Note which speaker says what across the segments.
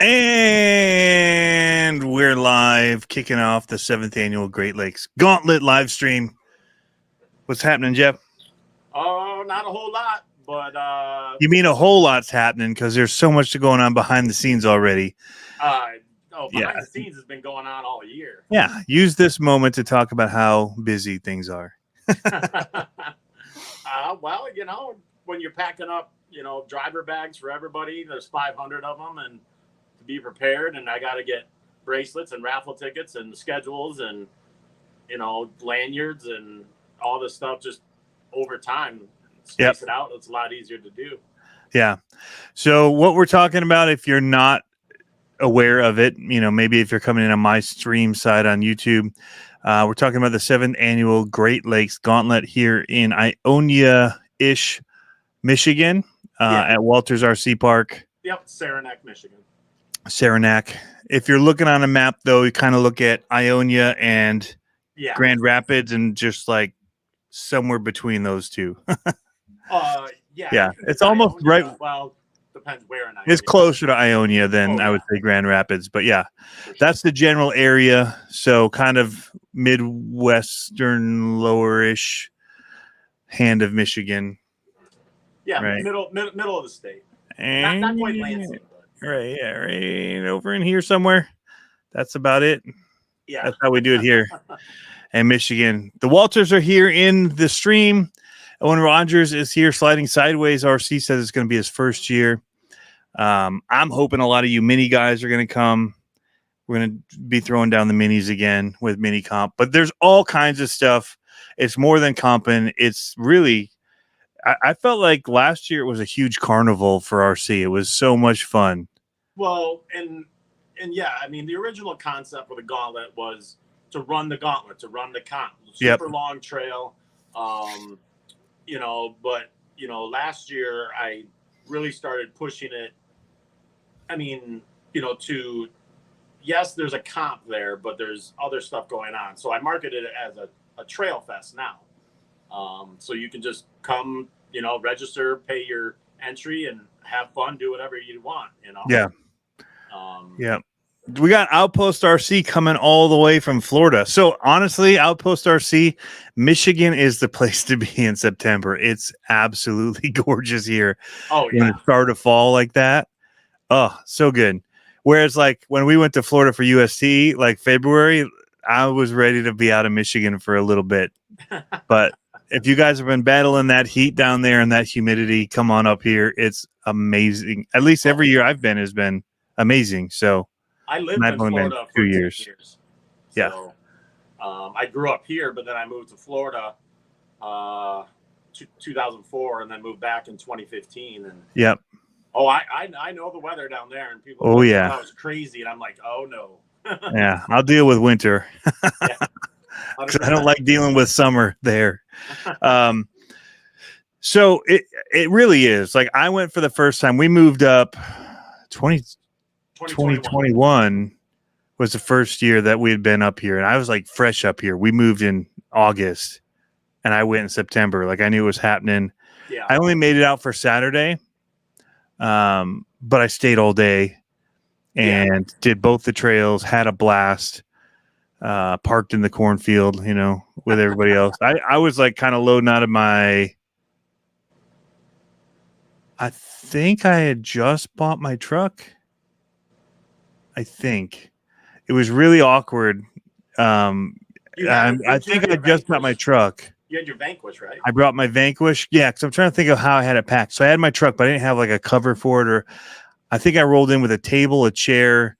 Speaker 1: And we're live, kicking off the 7th annual Great Lakes Gauntlet live stream. What's happening, Jeff?
Speaker 2: Oh, not a whole lot, but
Speaker 1: you mean a whole lot's happening because there's so much going on behind the scenes already.
Speaker 2: Behind the scenes has been going on all year.
Speaker 1: Yeah, use this moment to talk about how busy things are.
Speaker 2: Well, when you're packing up, driver bags for everybody, there's 500 of them, and to be prepared, and I got to get bracelets and raffle tickets and schedules and lanyards and all this stuff. Just over time, space it out. It's a lot easier to do.
Speaker 1: Yeah. So what we're talking about, if you're not aware of it, maybe if you're coming in on my stream side on YouTube, we're talking about the 7th annual Great Lakes Gauntlet here in Ionia-ish, Michigan, at Walters RC Park.
Speaker 2: Yep, Saranac, Michigan.
Speaker 1: Saranac. If you're looking on a map, though, you kind of look at Ionia and Grand Rapids, and just like somewhere between those two.
Speaker 2: Yeah.
Speaker 1: It's almost
Speaker 2: Ionia,
Speaker 1: right.
Speaker 2: Well, depends where in Ionia.
Speaker 1: It's closer to Ionia than I would say Grand Rapids, but that's the general area. So kind of Midwestern, lower-ish hand of Michigan.
Speaker 2: Yeah,
Speaker 1: right.
Speaker 2: middle of the state.
Speaker 1: And
Speaker 2: not quite Lansing.
Speaker 1: Right, right over in here somewhere. That's about it.
Speaker 2: Yeah.
Speaker 1: That's how we do it here in Michigan. The Walters are here in the stream. Owen Rogers is here sliding sideways. RC says it's going to be his first year. I'm hoping a lot of you mini guys are going to come. We're going to be throwing down the minis again with mini comp, but there's all kinds of stuff. It's more than comping. It's really, I felt like last year it was a huge carnival for RC. It was so much fun.
Speaker 2: Well, and yeah, I mean, the original concept for the gauntlet was to run the gauntlet, to run the comp, super long trail. But last year I really started pushing it. I mean, yes, there's a comp there, but there's other stuff going on. So I marketed it as a trail fest now. So you can just come, register, pay your entry, and have fun, do whatever you want,
Speaker 1: Yeah. We got Outpost RC coming all the way from Florida. So honestly, Outpost RC, Michigan is the place to be in September. It's absolutely gorgeous here.
Speaker 2: Oh, yeah.
Speaker 1: When it started to fall like that. Oh, so good. Whereas like when we went to Florida for UST, like February, I was ready to be out of Michigan for a little bit. But if you guys have been battling that heat down there and that humidity, come on up here. It's amazing. At least every year I've been has been amazing. So
Speaker 2: I lived in Florida for 2 years.
Speaker 1: So,
Speaker 2: I grew up here, but then I moved to Florida 2004 and then moved back in 2015. And oh, I know the weather down there, and people thought I was crazy, and I'm like, oh no.
Speaker 1: Yeah, I'll deal with winter. Because I don't like dealing with summer there. So it really is. Like I went for the first time. We moved up 2021 was the first year that we had been up here, and I was like fresh up here. We moved in August, and I went in September. Like I knew it was happening.
Speaker 2: Yeah.
Speaker 1: I only made it out for Saturday, but I stayed all day and did both the trails. Had a blast. Parked in the cornfield, with everybody else. I was like kind of loading out of my. I think I had just bought my truck. I think it was really awkward. I think I just got my truck.
Speaker 2: You had your Vanquish, right?
Speaker 1: I brought my Vanquish. Yeah, because I'm trying to think of how I had it packed. So I had my truck, but I didn't have like a cover for it. Or I think I rolled in with a table, a chair,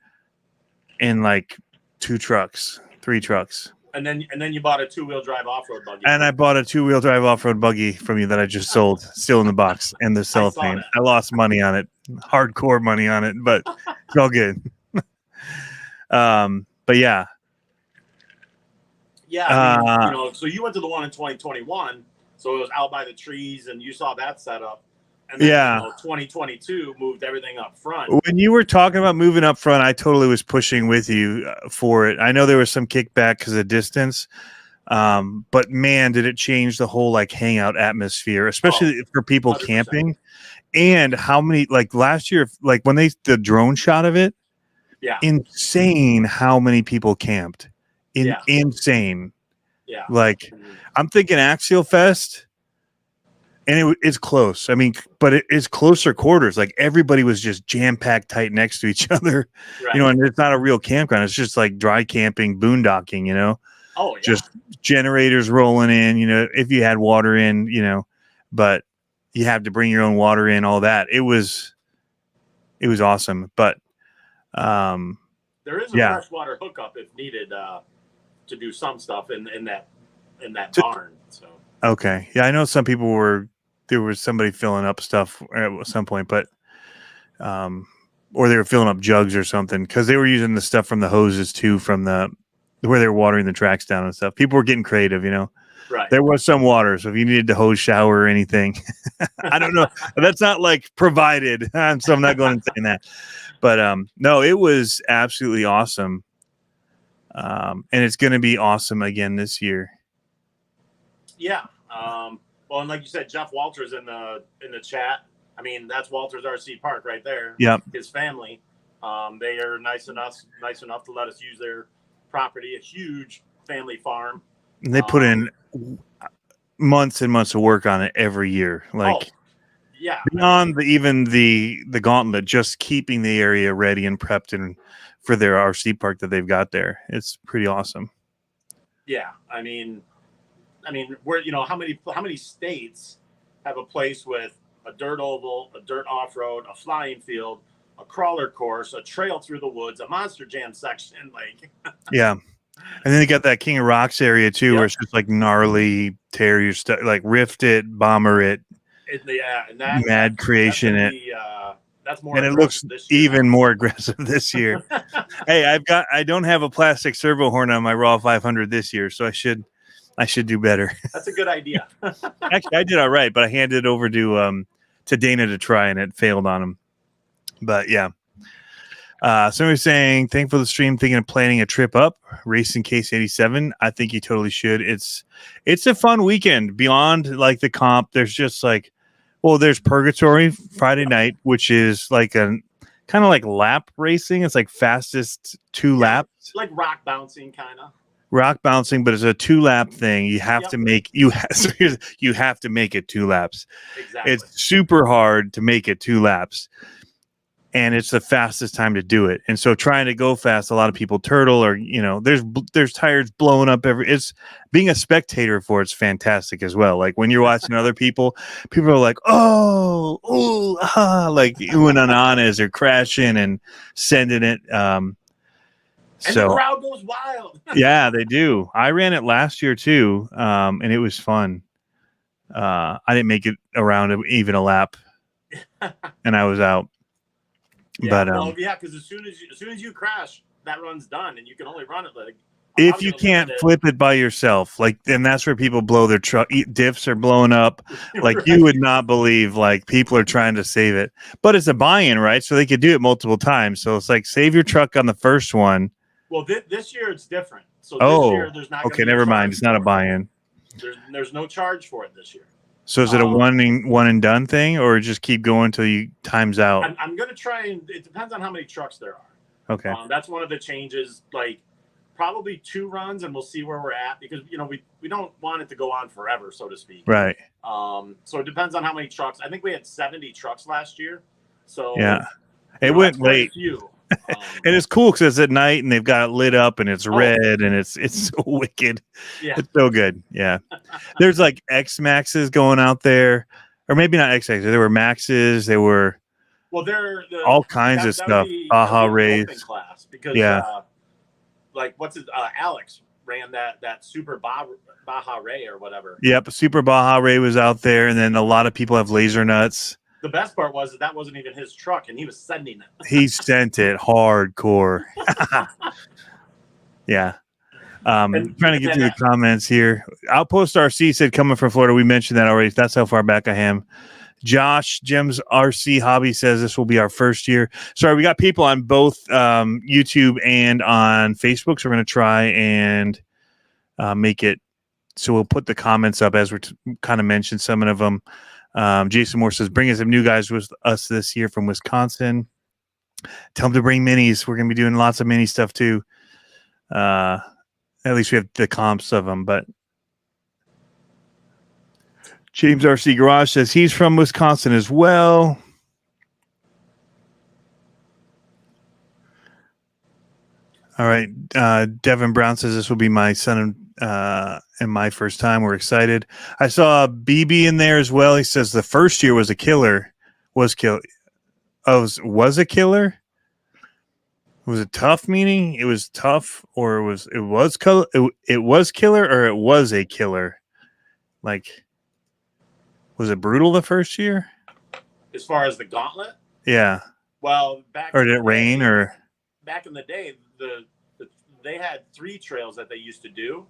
Speaker 1: and like 3 trucks.
Speaker 2: And then you bought a 2-wheel drive off-road buggy.
Speaker 1: And I bought a 2-wheel drive off-road buggy from you that I just sold, still in the box and the cellophane. I lost money on it, hardcore money on it, but it's all good. But yeah.
Speaker 2: Yeah, I mean, so you went to the one in 2021, so it was out by the trees, and you saw that setup. And then, 2022 moved everything up front.
Speaker 1: When you were talking about moving up front, I totally was pushing with you for it. I know there was some kickback because of distance, but man, did it change the whole like hangout atmosphere, especially for people 100%. Camping. And how many, like last year, like when the drone shot of it,
Speaker 2: Yeah.
Speaker 1: insane how many people camped. Insane.
Speaker 2: Yeah.
Speaker 1: Like, I'm thinking Axial Fest, and it's close. I mean, but it is closer quarters. Like, everybody was just jam packed tight next to each other.
Speaker 2: Right.
Speaker 1: You know, and it's not a real campground. It's just like dry camping, boondocking. You know,
Speaker 2: Oh yeah.
Speaker 1: just generators rolling in. You know, if you had water in, you know, but you have to bring your own water in. All that. It was awesome. But
Speaker 2: there is a freshwater hookup if needed to do some stuff in that barn. So
Speaker 1: okay, yeah, I know some people there was somebody filling up stuff at some point, but or they were filling up jugs or something because they were using the stuff from the hoses too, from where they were watering the tracks down and stuff. People were getting creative, you know.
Speaker 2: Right.
Speaker 1: There was some water, so if you needed to hose shower or anything, I don't know. That's not like provided, so I'm not going and saying that. But no, it was absolutely awesome. And it's going to be awesome again this year.
Speaker 2: Yeah. Well, and like you said, Jeff Walters in the chat. I mean, that's Walters RC Park right there.
Speaker 1: Yep.
Speaker 2: His family. They are nice enough to let us use their property, a huge family farm.
Speaker 1: And they put in months and months of work on it every year. Like,
Speaker 2: yeah,
Speaker 1: beyond the gauntlet, just keeping the area ready and prepped and for their RC park that they've got there. It's pretty awesome.
Speaker 2: Yeah, I mean, where how many states have a place with a dirt oval, a dirt off road, a flying field, a crawler course, a trail through the woods, a monster jam section, like
Speaker 1: yeah. And then they got that King of Rocks area too, where it's just like gnarly, tear your stuff, like rift it, bomber it.
Speaker 2: Yeah, and that
Speaker 1: mad creation
Speaker 2: that's more,
Speaker 1: and it looks even more aggressive this year. Hey, I don't have a plastic servo horn on my Raw 500 this year, so I should do better.
Speaker 2: That's a good idea.
Speaker 1: Actually, I did all right, but I handed it over to Dana to try, and it failed on him. But yeah. Somebody was saying, thankful for the stream, thinking of planning a trip up, racing Case 87. I think you totally should. It's a fun weekend beyond like the comp. There's just like, well, there's Purgatory Friday night, which is like a kind of like lap racing. It's like fastest 2 laps.
Speaker 2: Like rock bouncing kind of.
Speaker 1: Rock bouncing, but it's a 2-lap thing. You have to make you have to make it 2 laps.
Speaker 2: Exactly.
Speaker 1: It's super hard to make it 2 laps. And it's the fastest time to do it. And so trying to go fast, a lot of people turtle, or, you know, there's tires blowing up it's being a spectator for it's fantastic as well. Like when you're watching other people are like, oh, ooh, ah, like oohing and on as they're crashing and sending it.
Speaker 2: And the crowd goes wild.
Speaker 1: Yeah, they do. I ran it last year too. And it was fun. I didn't make it around even a lap and I was out.
Speaker 2: Yeah,
Speaker 1: but
Speaker 2: because as soon as you crash, that run's done, and you can only run it like
Speaker 1: if you can't flip it by yourself, like, then that's where people blow their truck. Diffs are blowing up, like right. You would not believe. Like people are trying to save it, but it's a buy-in, right? So they could do it multiple times. So it's like save your truck on the first one.
Speaker 2: Well, this year it's different. So this year there's not.
Speaker 1: Okay, never mind. It's not a buy-in.
Speaker 2: There's no charge for it this year.
Speaker 1: So is it a one and done thing, or just keep going until you time's out?
Speaker 2: I'm going to try, and it depends on how many trucks there are.
Speaker 1: Okay.
Speaker 2: That's one of the changes, like probably 2 runs, and we'll see where we're at, because, you know, we don't want it to go on forever, so to speak.
Speaker 1: Right.
Speaker 2: So it depends on how many trucks. I think we had 70 trucks last year. So
Speaker 1: yeah, it went late. And it's cool because it's at night and they've got it lit up and it's red and it's so wicked.
Speaker 2: Yeah.
Speaker 1: It's so good. Yeah. There's like X Maxes going out there, or maybe not X Maxes. There were Maxes. They were all kinds of stuff. Baja Rays.
Speaker 2: Class because like what's his Alex ran that Super Baja Ray or whatever.
Speaker 1: Yep, Super Baja Ray was out there, and then a lot of people have laser nuts.
Speaker 2: The best part was that wasn't even his truck, and he was sending it.
Speaker 1: He sent it hardcore. Yeah. Trying to get through the comments here. Outpost RC said, coming from Florida. We mentioned that already. That's how far back I am. Josh, Jim's RC Hobby says this will be our first year. Sorry, we got people on both YouTube and on Facebook, so we're going to try and make it so we'll put the comments up as we're kind of mentioned some of them. Jason Moore says, bringing some new guys with us this year from Wisconsin. Tell them to bring minis. We're going to be doing lots of mini stuff too. At least we have the comps of them. But James RC Garage says he's from Wisconsin as well. All right. Devin Brown says this will be my son and my first time. We're excited. I saw BB in there as well. He says the first year was a killer. Was a killer? Was it tough? Meaning it was tough, or it was killer, or it was a killer? Like, was it brutal the first year?
Speaker 2: As far as the gauntlet?
Speaker 1: Yeah.
Speaker 2: Well,
Speaker 1: or did it rain? Or
Speaker 2: back in the day, they had 3 trails that they used to do,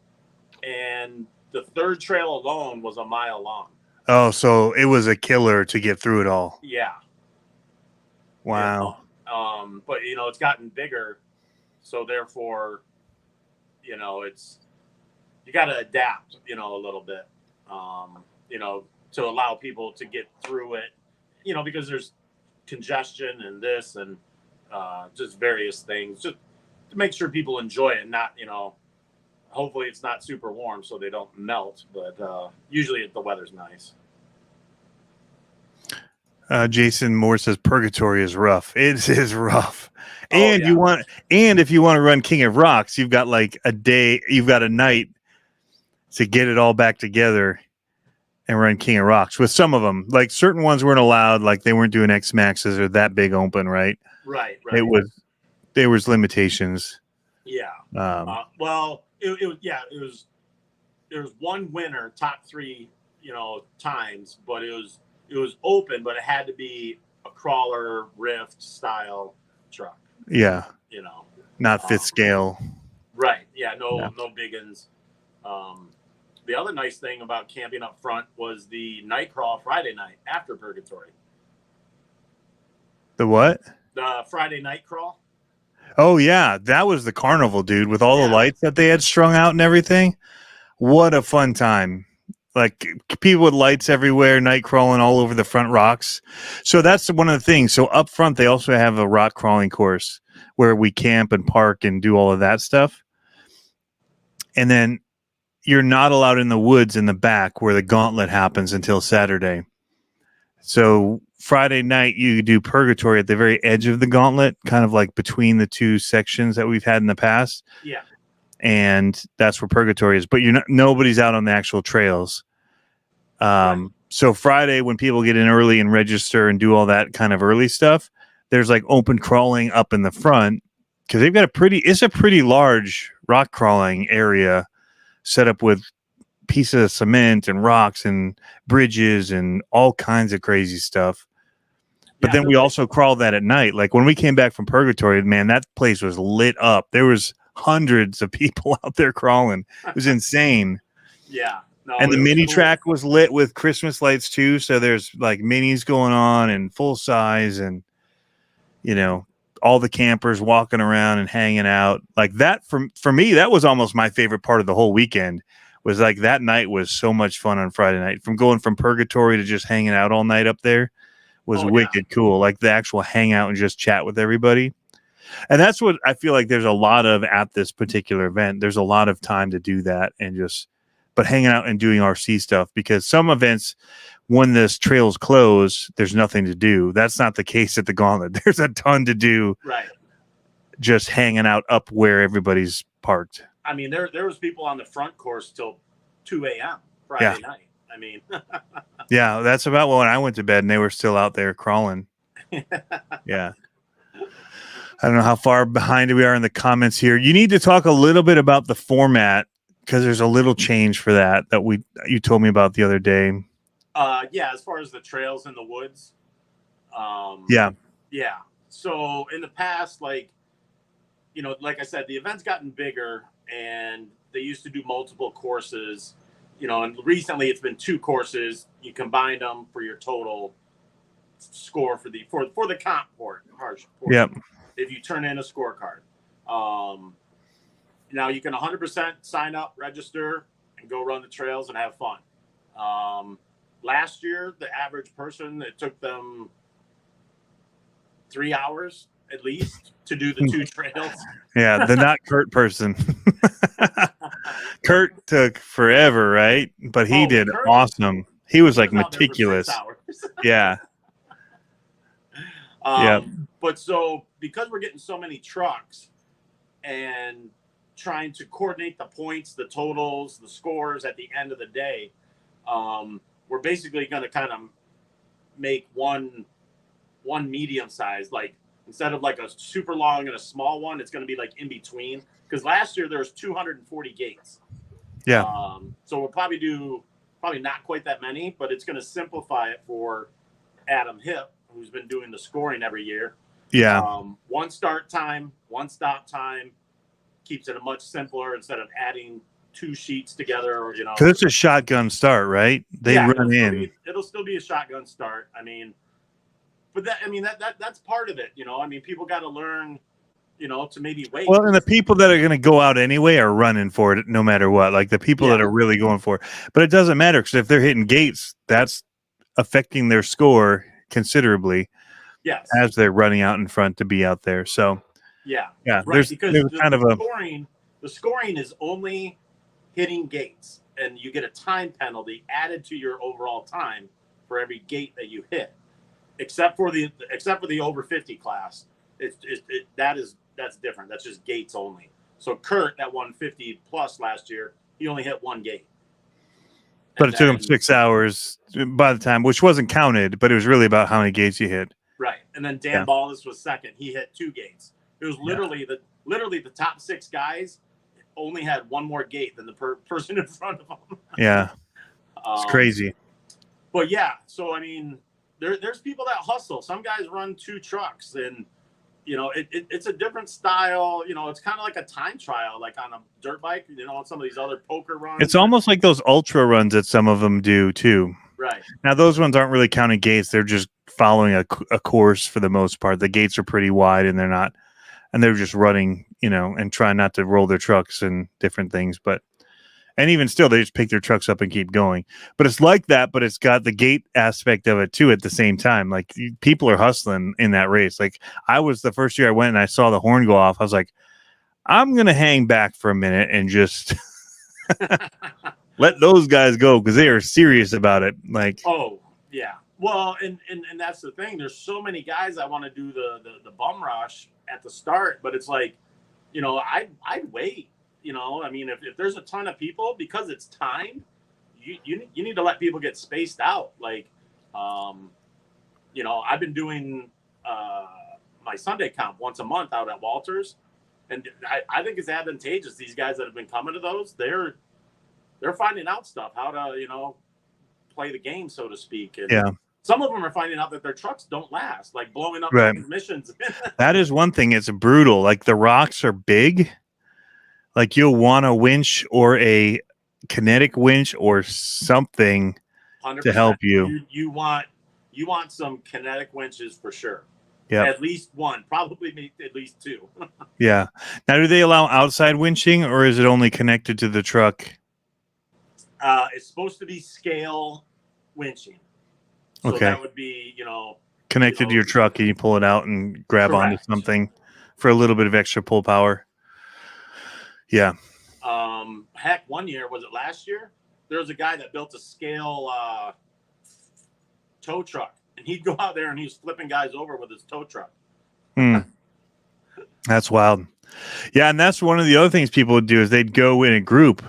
Speaker 2: and the third trail alone was a mile long.
Speaker 1: Oh, so it was a killer to get through it all.
Speaker 2: Yeah.
Speaker 1: Wow.
Speaker 2: But it's gotten bigger, so therefore, you got to adapt, a little bit, to allow people to get through it, because there's congestion and this and just various things, just to make sure people enjoy it. Not, hopefully it's not super warm so they don't melt, but usually the weather's nice.
Speaker 1: Jason Moore says Purgatory is rough. It is rough. And if you want to run King of Rocks, you've got like a day, you've got a night to get it all back together and run King of Rocks. With some of them, like certain ones weren't allowed, like they weren't doing X Maxes or that big open, right?
Speaker 2: Right.
Speaker 1: There was limitations.
Speaker 2: Yeah. Well, it was one winner, top 3, times, but it was open, but it had to be a crawler rift style truck.
Speaker 1: Yeah. Not 5th scale.
Speaker 2: Right. Yeah. No big uns. The other nice thing about camping up front was the night crawl Friday night after Purgatory.
Speaker 1: The what?
Speaker 2: The Friday night crawl.
Speaker 1: Oh yeah, that was the carnival, dude, with all the lights that they had strung out and everything. What a fun time. Like people with lights everywhere, night crawling all over the front rocks. So that's one of the things. So up front, they also have a rock crawling course where we camp and park and do all of that stuff. And then you're not allowed in the woods in the back where the gauntlet happens until Saturday. So Friday night, you do Purgatory at the very edge of the gauntlet, kind of like between the 2 sections that we've had in the past.
Speaker 2: Yeah.
Speaker 1: And that's where Purgatory is, but nobody's out on the actual trails.
Speaker 2: Right.
Speaker 1: So Friday, when people get in early and register and do all that kind of early stuff, there's like open crawling up in the front because they've got it's a pretty large rock crawling area set up with pieces of cement and rocks and bridges and all kinds of crazy stuff. But then we also crawled that at night. Like when we came back from Purgatory, man, that place was lit up. There was hundreds of people out there crawling. It was insane.
Speaker 2: Yeah. No,
Speaker 1: and the mini track was lit with Christmas lights too. So there's like minis going on and full size and, all the campers walking around and hanging out like that. For me, that was almost my favorite part of the whole weekend. Was like that night was so much fun on Friday night. From going from Purgatory to just hanging out all night up there was wicked cool. Like the actual hangout and just chat with everybody. And that's what I feel like there's a lot of at this particular event. There's a lot of time to do that and but hanging out and doing RC stuff, because some events, when this trails close, there's nothing to do. That's not the case at the Gauntlet. There's a ton to do.
Speaker 2: Right.
Speaker 1: Just hanging out up where everybody's parked.
Speaker 2: I mean, there was people on the front course till 2 a.m. Friday night. I mean,
Speaker 1: yeah, that's about when I went to bed and they were still out there crawling. Yeah. I don't know how far behind we are in the comments here. You need to talk a little bit about the format because there's a little change for that you told me about the other day.
Speaker 2: Yeah, as far as the trails in the woods.
Speaker 1: Yeah.
Speaker 2: So in the past, like I said, the event's gotten bigger and they used to do multiple courses, and recently it's been 2 courses. You combine them for your total score for the comp port.
Speaker 1: Yep.
Speaker 2: If you turn in a scorecard. Now you can 100% sign up, register, and go run the trails and have fun. Last year, the average person, it took them 3 hours, at least to do the 2 trails.
Speaker 1: Yeah, the not Kurt person. Kurt took forever, right? But he did awesome. He was like meticulous. Yeah.
Speaker 2: But so because we're getting so many trucks and trying to coordinate the points, the totals, the scores at the end of the day, we're basically going to kind of make one medium size. Like instead of like a super long and a small one, it's going to be like in between. Because last year there was 240 gates.
Speaker 1: Yeah.
Speaker 2: So we'll probably not quite that many, but it's going to simplify it for Adam Hip, who's been doing the scoring every year.
Speaker 1: Yeah.
Speaker 2: One start time, one stop time, keeps it a much simpler instead of adding 2 sheets together, or
Speaker 1: because it's a shotgun start, right? They run in.
Speaker 2: It'll still be a shotgun start. I mean, but that's part of it. I mean, people got to learn, to maybe wait.
Speaker 1: Well, and the people that are going to go out anyway are running for it no matter what. Like the people that are really going for it, but it doesn't matter because if they're hitting gates, that's affecting their score considerably.
Speaker 2: Yes,
Speaker 1: as they're running out in front to be out there. So
Speaker 2: yeah,
Speaker 1: right,
Speaker 2: there's kind of the scoring is only hitting gates, and you get a time penalty added to your overall time for every gate that you hit, except for the over 50 class. That's different. That's just gates only. So Kurt that won 50 plus last year, he only hit 1 gate.
Speaker 1: But it took him 6 hours by the time, which wasn't counted, but it was really about how many gates you hit.
Speaker 2: Right. And then Dan Ballas was second. He hit 2 gates. It was literally the top 6 guys only had 1 more gate than the person in front of them.
Speaker 1: Yeah. It's crazy.
Speaker 2: But yeah, so I mean, there's people that hustle. Some guys run 2 trucks, and it's a different style. It's kind of like a time trial, like on a dirt bike. On some of these other poker runs.
Speaker 1: It's almost like those ultra runs that some of them do too.
Speaker 2: Right.
Speaker 1: Now those ones aren't really counting gates. They're just following a course for the most part. The gates are pretty wide, and they're just running, and trying not to roll their trucks and different things. And even still, they just pick their trucks up and keep going. But it's like that, but it's got the gate aspect of it too at the same time. Like people are hustling in that race. Like the first year I went and I saw the horn go off. I was like, I'm going to hang back for a minute and just let those guys go because they are serious about it. Like,
Speaker 2: oh, yeah. Well, and that's the thing. There's so many guys that want to do the bum rush at the start, but it's like, I'd wait. I mean, if there's a ton of people, because it's time, you need to let people get spaced out. Like, I've been doing my Sunday comp once a month out at Walters, and I think it's advantageous. These guys that have been coming to those, they're finding out stuff, how to play the game, so to speak. And some of them are finding out that their trucks don't last, like blowing up transmissions.
Speaker 1: That is one thing. It's brutal. Like the rocks are big. Like you'll want a winch or a kinetic winch or something
Speaker 2: 100%.
Speaker 1: To help you.
Speaker 2: You want some kinetic winches for sure.
Speaker 1: Yeah,
Speaker 2: at least 1, probably at least 2.
Speaker 1: Yeah. Now, do they allow outside winching, or is it only connected to the truck?
Speaker 2: It's supposed to be scale winching. So
Speaker 1: okay.
Speaker 2: That would be
Speaker 1: connected to your truck, and you pull it out and grab onto something for a little bit of extra pull power. Yeah.
Speaker 2: Heck, one year, was it last year? There was a guy that built a scale tow truck, and he'd go out there and he was flipping guys over with his tow truck.
Speaker 1: That's wild. Yeah, and that's one of the other things people would do is they'd go in a group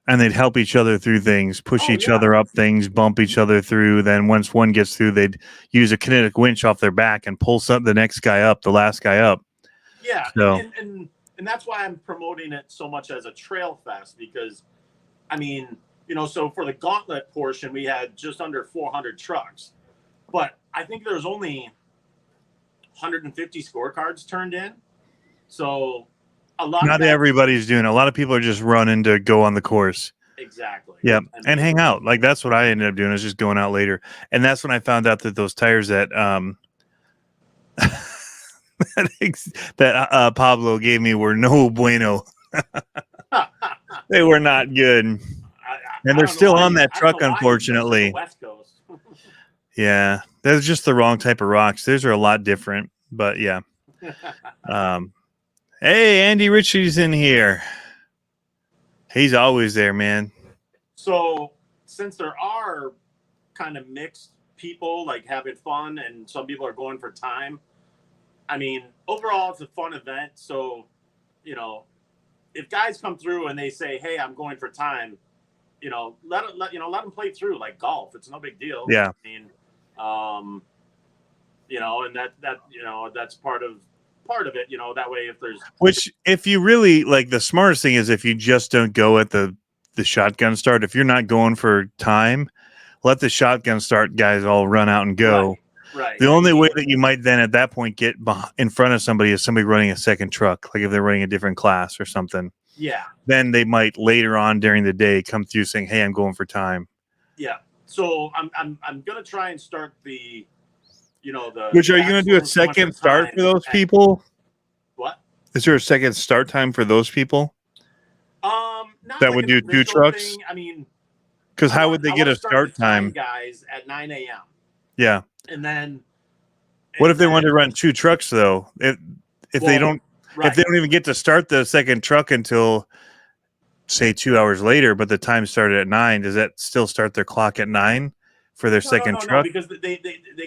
Speaker 1: and they'd help each other through things, push each other up things, bump each other through. Then once one gets through, they'd use a kinetic winch off their back and pull the next guy up, the last guy up.
Speaker 2: Yeah,
Speaker 1: so.
Speaker 2: And that's why I'm promoting it so much as a trail fest, because, I mean, so for the gauntlet portion, we had just under 400 trucks, but I think there's only 150 scorecards turned in. So not
Speaker 1: everybody's doing it. A lot of people are just running to go on the course.
Speaker 2: Exactly.
Speaker 1: Yeah, and hang out. Like that's what I ended up doing. I was just going out later, and that's when I found out that those tires that that Pablo gave me were no bueno. They were not good, and they're still on that truck, unfortunately.
Speaker 2: West Coast.
Speaker 1: Yeah, that's just the wrong type of rocks. Those are a lot different, but yeah. Hey, Andy Ritchie's in here. He's always there, man.
Speaker 2: So since there are kind of mixed people like having fun and some people are going for time, I mean, overall it's a fun event. So, you know, if guys come through and they say, "Hey, I'm going for time," let them play through like golf. It's no big deal.
Speaker 1: Yeah.
Speaker 2: I mean, and that's part of it. That way,
Speaker 1: if you really like, the smartest thing is if you just don't go at the shotgun start. If you're not going for time, let the shotgun start guys all run out and go.
Speaker 2: Right.
Speaker 1: The only way that you might then at that point get in front of somebody is somebody running a second truck, like if they're running a different class or something.
Speaker 2: Yeah.
Speaker 1: Then they might later on during the day come through saying, "Hey, I'm going for time."
Speaker 2: Yeah. So I'm gonna try and start the.
Speaker 1: Which, are you going to do a second start for those people?
Speaker 2: What?
Speaker 1: Is there a second start time for those people?
Speaker 2: Not
Speaker 1: that
Speaker 2: like
Speaker 1: would do 2 trucks.
Speaker 2: Thing. I mean,
Speaker 1: because how would they get a start time?
Speaker 2: Guys at 9 a.m.
Speaker 1: Yeah.
Speaker 2: And then.
Speaker 1: What if they want to run 2 trucks though? If they don't even get to start the second truck until say 2 hours later, but the time started at 9, does that still start their clock at 9 for their second truck?
Speaker 2: No, because they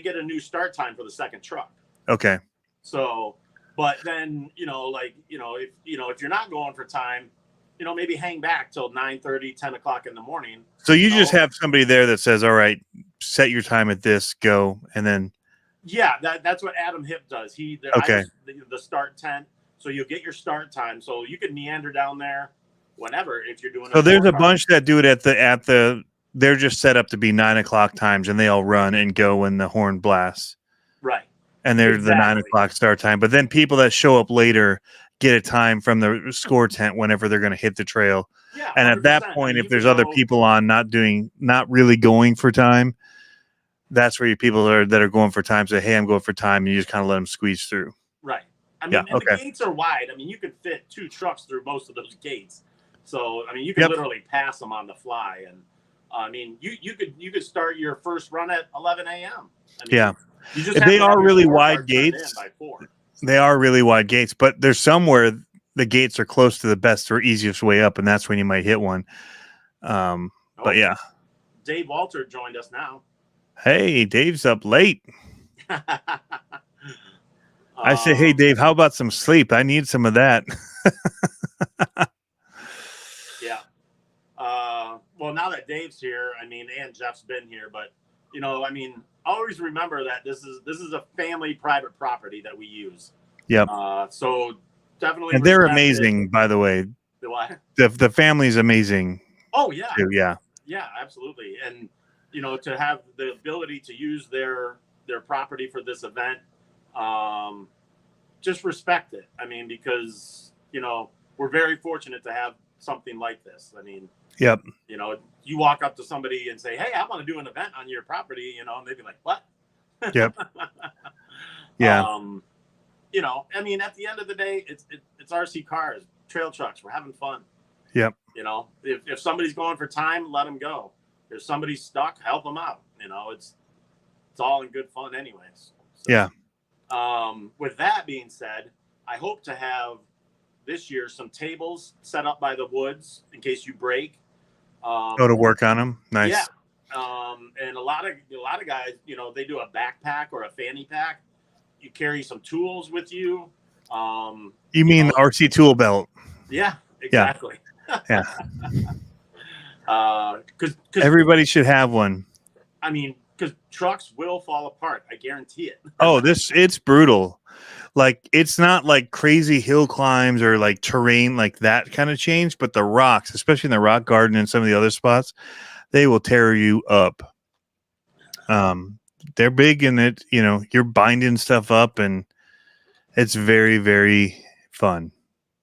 Speaker 2: get a new start time for the second truck.
Speaker 1: Okay.
Speaker 2: So, but then if you're not going for time, maybe hang back till 9:30, 10 o'clock in the morning.
Speaker 1: So you just have somebody there that says, "All right, set your time at this, go," and then.
Speaker 2: Yeah, that's what Adam Hip does. The start tent, so you'll get your start time, so you can meander down there whenever if you're doing.
Speaker 1: So there's a bunch that do it at the. They're just set up to be 9 o'clock times, and they all run and go when the horn blasts.
Speaker 2: Right.
Speaker 1: And they're the 9 o'clock start time. But then people that show up later get a time from the score tent whenever they're going to hit the trail.
Speaker 2: Yeah.
Speaker 1: And at that point, if there's other people on not really going for time, that's where your people that are going for time say, "Hey, I'm going for time," and you just kind of let them squeeze through.
Speaker 2: Right. I mean, the gates are wide. I mean, you could fit 2 trucks through most of those gates. So, I mean, you can literally pass them on the fly. And I mean, you could start your first run at 11 a.m.
Speaker 1: They are really wide gates. They are really wide gates, but there's somewhere the gates are close to the best or easiest way up, and that's when you might hit one. But yeah.
Speaker 2: Dave Walter joined us now.
Speaker 1: Hey, Dave's up late. I say, "Hey, Dave, how about some sleep? I need some of that."
Speaker 2: Yeah. Well, now that Dave's here, I mean, and Jeff's been here, but I mean, always remember that this is a family private property that we use.
Speaker 1: Yep.
Speaker 2: So definitely.
Speaker 1: And they're amazing, by the way.
Speaker 2: The what?
Speaker 1: The family's amazing.
Speaker 2: Oh yeah.
Speaker 1: Too, yeah.
Speaker 2: Yeah, absolutely. And to have the ability to use their property for this event, just respect it. I mean, because we're very fortunate to have something like this. I mean,
Speaker 1: yep.
Speaker 2: You walk up to somebody and say, "Hey, I want to do an event on your property," and they'd be like, "What?"
Speaker 1: Yep. Yeah.
Speaker 2: I mean, at the end of the day, it's RC cars, trail trucks. We're having fun.
Speaker 1: Yep.
Speaker 2: If somebody's going for time, let them go. If somebody's stuck, help them out. It's all in good fun anyways. So,
Speaker 1: yeah.
Speaker 2: With that being said, I hope to have this year some tables set up by the woods in case you break.
Speaker 1: Go to work on them. Nice.
Speaker 2: Yeah. And a lot of guys, they do a backpack or a fanny pack. You carry some tools with you.
Speaker 1: You mean the RC tool belt?
Speaker 2: Yeah, exactly.
Speaker 1: Yeah.
Speaker 2: Because
Speaker 1: everybody should have one.
Speaker 2: I mean, because trucks will fall apart. I guarantee it.
Speaker 1: Oh, it's brutal. Like, it's not like crazy hill climbs or like terrain like that kind of change, but the rocks, especially in the rock garden and some of the other spots, they will tear you up. They're big, and you're binding stuff up, and it's very, very fun.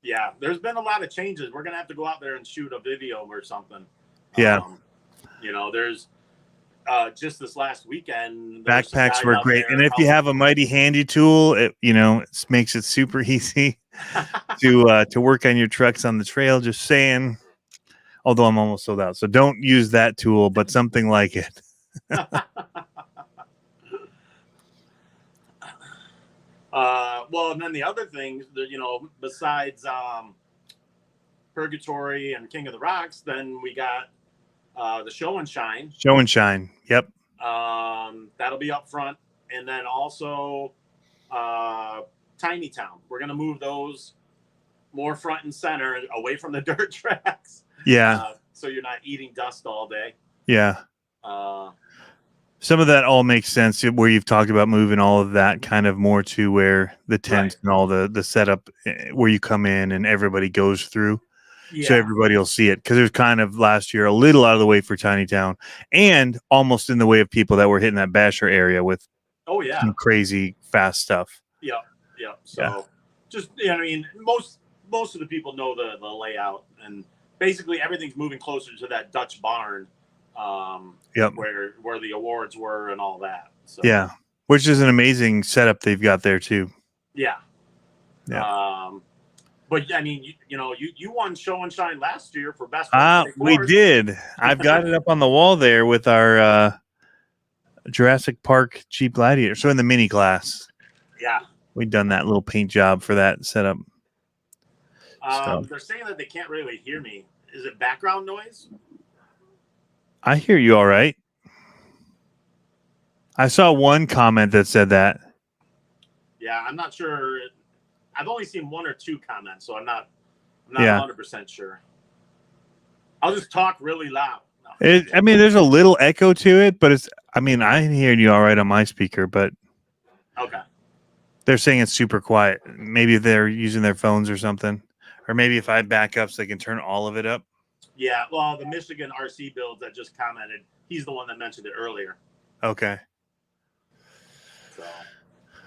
Speaker 2: Yeah, there's been a lot of changes. We're gonna have to go out there and shoot a video or something.
Speaker 1: Yeah.
Speaker 2: There's just this last weekend.
Speaker 1: Backpacks were great, and if you have a mighty handy tool, it makes it super easy to work on your trucks on the trail. Just saying. Although I'm almost sold out, so don't use that tool, but something like it.
Speaker 2: Well, and then the other things that, besides Purgatory and King of the Rocks, then we got the Show and Shine.
Speaker 1: Show and Shine. Yep.
Speaker 2: That'll be up front, and then also Tiny Town. We're gonna move those more front and center, away from the dirt tracks.
Speaker 1: Yeah.
Speaker 2: So you're not eating dust all day.
Speaker 1: Yeah.
Speaker 2: Some
Speaker 1: of that all makes sense where you've talked about moving all of that kind of more to where the tents and all the setup where you come in and everybody goes through. Yeah. So everybody will see it, because it was kind of last year a little out of the way for Tiny Town and almost in the way of people that were hitting that Basher area with some crazy fast stuff.
Speaker 2: Yeah. So just, most of the people know the layout, and basically everything's moving closer to that Dutch barn, where the awards were and all that. So.
Speaker 1: Yeah, which is an amazing setup they've got there too.
Speaker 2: Yeah. But I mean, you won Show and Shine last year for best.
Speaker 1: We did. I've got it up on the wall there with our Jurassic Park Jeep Gladiator. So in the mini class.
Speaker 2: Yeah.
Speaker 1: We've done that little paint job for that setup.
Speaker 2: They're saying that they can't really hear me. Is it background noise?
Speaker 1: I hear you all right. I saw one comment that said that.
Speaker 2: Yeah, I'm not sure. I've only seen one or two comments, so I'm not 100% sure. I'll just talk really loud. No.
Speaker 1: There's a little echo to it, but I'm hearing you all right on my speaker, but
Speaker 2: okay.
Speaker 1: They're saying it's super quiet. Maybe they're using their phones or something, or maybe if I back up so they can turn all of it up.
Speaker 2: Yeah, well, the Michigan RC builds that just commented, he's the one that mentioned it earlier.
Speaker 1: Okay.
Speaker 2: So.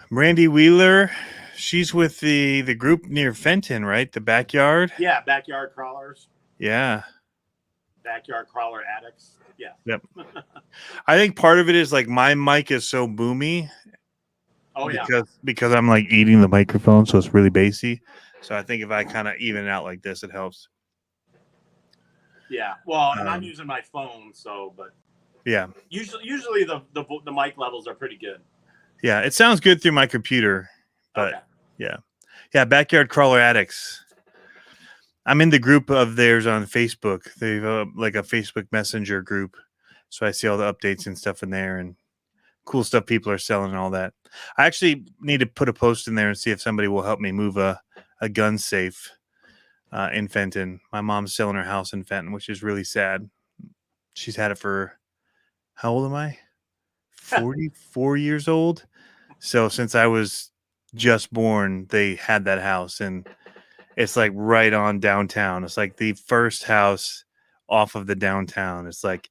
Speaker 1: Randy Wheeler, she's with the group near Fenton, right? The Backyard?
Speaker 2: Yeah, Backyard Crawlers.
Speaker 1: Yeah.
Speaker 2: Backyard Crawler Addicts. Yeah.
Speaker 1: Yep. I think part of it is like my mic is so boomy.
Speaker 2: Oh, yeah.
Speaker 1: Because I'm like eating the microphone, so it's really bassy. So I think if I kind of even it out like this, it helps.
Speaker 2: Yeah. Well, and I'm using my phone, but
Speaker 1: yeah.
Speaker 2: Usually the mic levels are pretty good.
Speaker 1: Yeah, it sounds good through my computer, but yeah. Backyard Crawler Addicts. I'm in the group of theirs on Facebook. They've like a Facebook Messenger group, so I see all the updates and stuff in there and cool stuff people are selling and all that. I actually need to put a post in there and see if somebody will help me move a gun safe in Fenton. My mom's selling her house in Fenton, which is really sad. She's had it for, how old am I? 44 years old. So since I was just born, they had that house, and it's like right on downtown. It's like the first house off of the downtown. It's like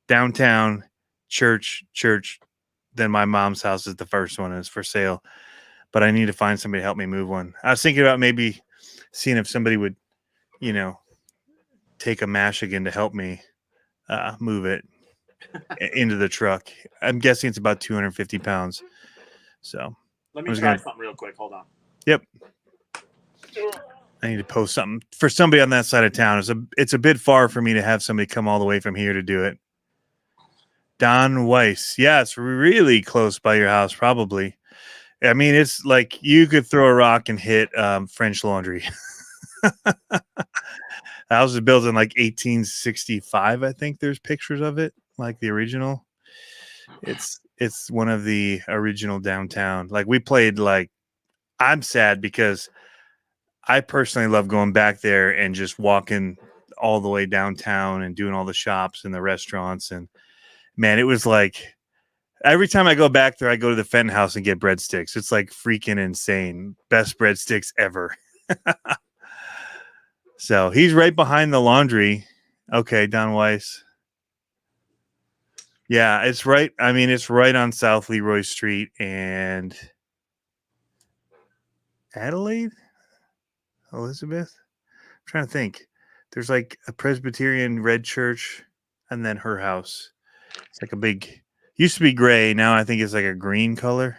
Speaker 1: downtown, church. Then my mom's house is the first one, and it's for sale. But I need to find somebody to help me move one. I was thinking about maybe seeing if somebody would, take a Michigan to help me move it into the truck. I'm guessing it's about 250 pounds. So
Speaker 2: let me try something real quick. Hold on.
Speaker 1: Yep. I need to post something for somebody on that side of town. It's a bit far for me to have somebody come all the way from here to do it. Don Weiss. Yeah, it's really close by your house, probably. It's like you could throw a rock and hit French Laundry. The house was built in like 1865. I think there's pictures of it, like the original. It's one of the original downtown. Like we played I'm sad because I personally love going back there and just walking all the way downtown and doing all the shops and the restaurants. And man, it was like every time I go back there, I go to the Fenton House and get breadsticks. It's like freaking insane. Best breadsticks ever. So he's right behind the laundry. Okay, Don Weiss. Yeah, it's right. It's right on South Leroy Street and Adelaide, Elizabeth. I'm trying to think. There's like a Presbyterian red church and then her house. It's like a big, used to be gray. Now I think it's like a green color.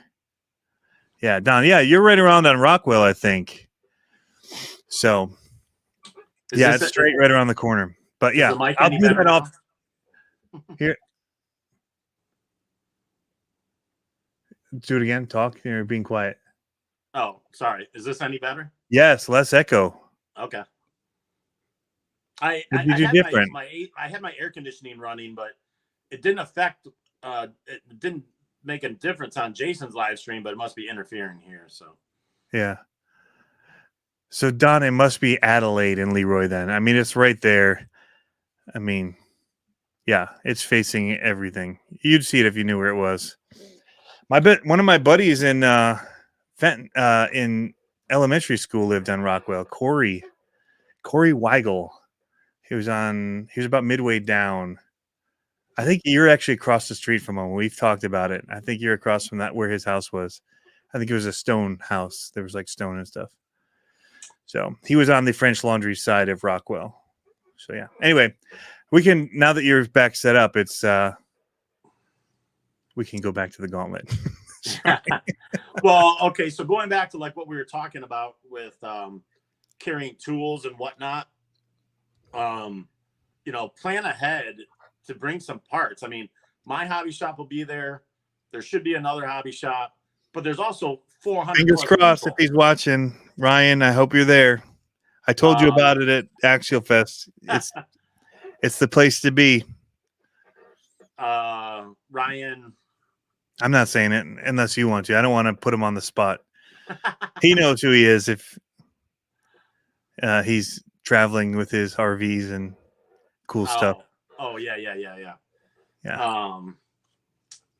Speaker 1: Yeah, Don. Yeah, you're right around on Rockwell, I think. So, it's straight right around the corner. But yeah, I'll do that off here. Do it again. Talk. You're being quiet.
Speaker 2: Oh, sorry. Is this any better?
Speaker 1: Yes, less echo.
Speaker 2: Okay. I
Speaker 1: What did
Speaker 2: I
Speaker 1: you do
Speaker 2: had
Speaker 1: different?
Speaker 2: I had my air conditioning running, but it didn't affect. It didn't make a difference on Jason's live stream, but it must be interfering here. So
Speaker 1: Yeah. So Don, it must be Adelaide and Leroy then. I mean, it's right there. I mean, yeah, it's facing everything. You'd see it if you knew where it was. One of my buddies in Fenton, in elementary school lived on Rockwell. Corey Weigel. He was about midway down. I think you're actually across the street from him. We've talked about it. I think you're across from that where his house was. I think it was a stone house. There was like stone and stuff. So he was on the French Laundry side of Rockwell. So yeah. Anyway, we can, now that you're back set up, it's we can go back to the gauntlet.
Speaker 2: well, okay. So going back to like what we were talking about with carrying tools and whatnot, you know, plan ahead to bring some parts. I mean, my hobby shop will be there. There should be another hobby shop, but there's also 400.
Speaker 1: Fingers crossed
Speaker 2: people.
Speaker 1: if he's watching, Ryan. I hope you're there. I told you about it at Axial Fest. It's the place to be.
Speaker 2: Ryan.
Speaker 1: I'm not saying it unless you want to. I don't want to put him on the spot. He knows who he is if he's traveling with his RVs and cool stuff.
Speaker 2: Oh yeah.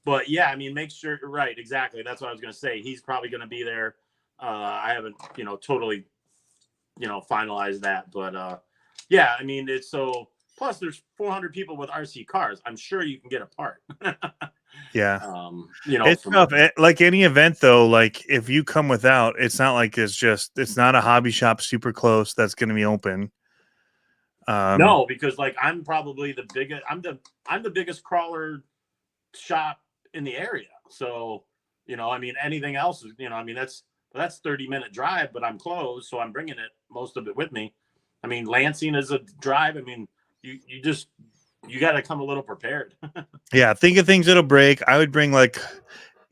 Speaker 2: But yeah, I mean, make sure, right, exactly. That's what I was going to say. He's probably going to be there. I haven't, totally, finalized that, but yeah, I mean, it's so, plus there's 400 people with RC cars. I'm sure you can get a part.
Speaker 1: Yeah.
Speaker 2: It's
Speaker 1: tough. Like any event though, like if you come without, it's not like it's not a hobby shop super close that's going to be open.
Speaker 2: No, because like I'm probably the biggest, I'm the biggest crawler shop in the area. So, I mean, anything else is, I mean, that's 30-minute drive, but I'm close. So I'm bringing most of it with me. I mean, Lansing is a drive. I mean, you got to come a little prepared.
Speaker 1: Yeah. Think of things that'll break. I would bring like,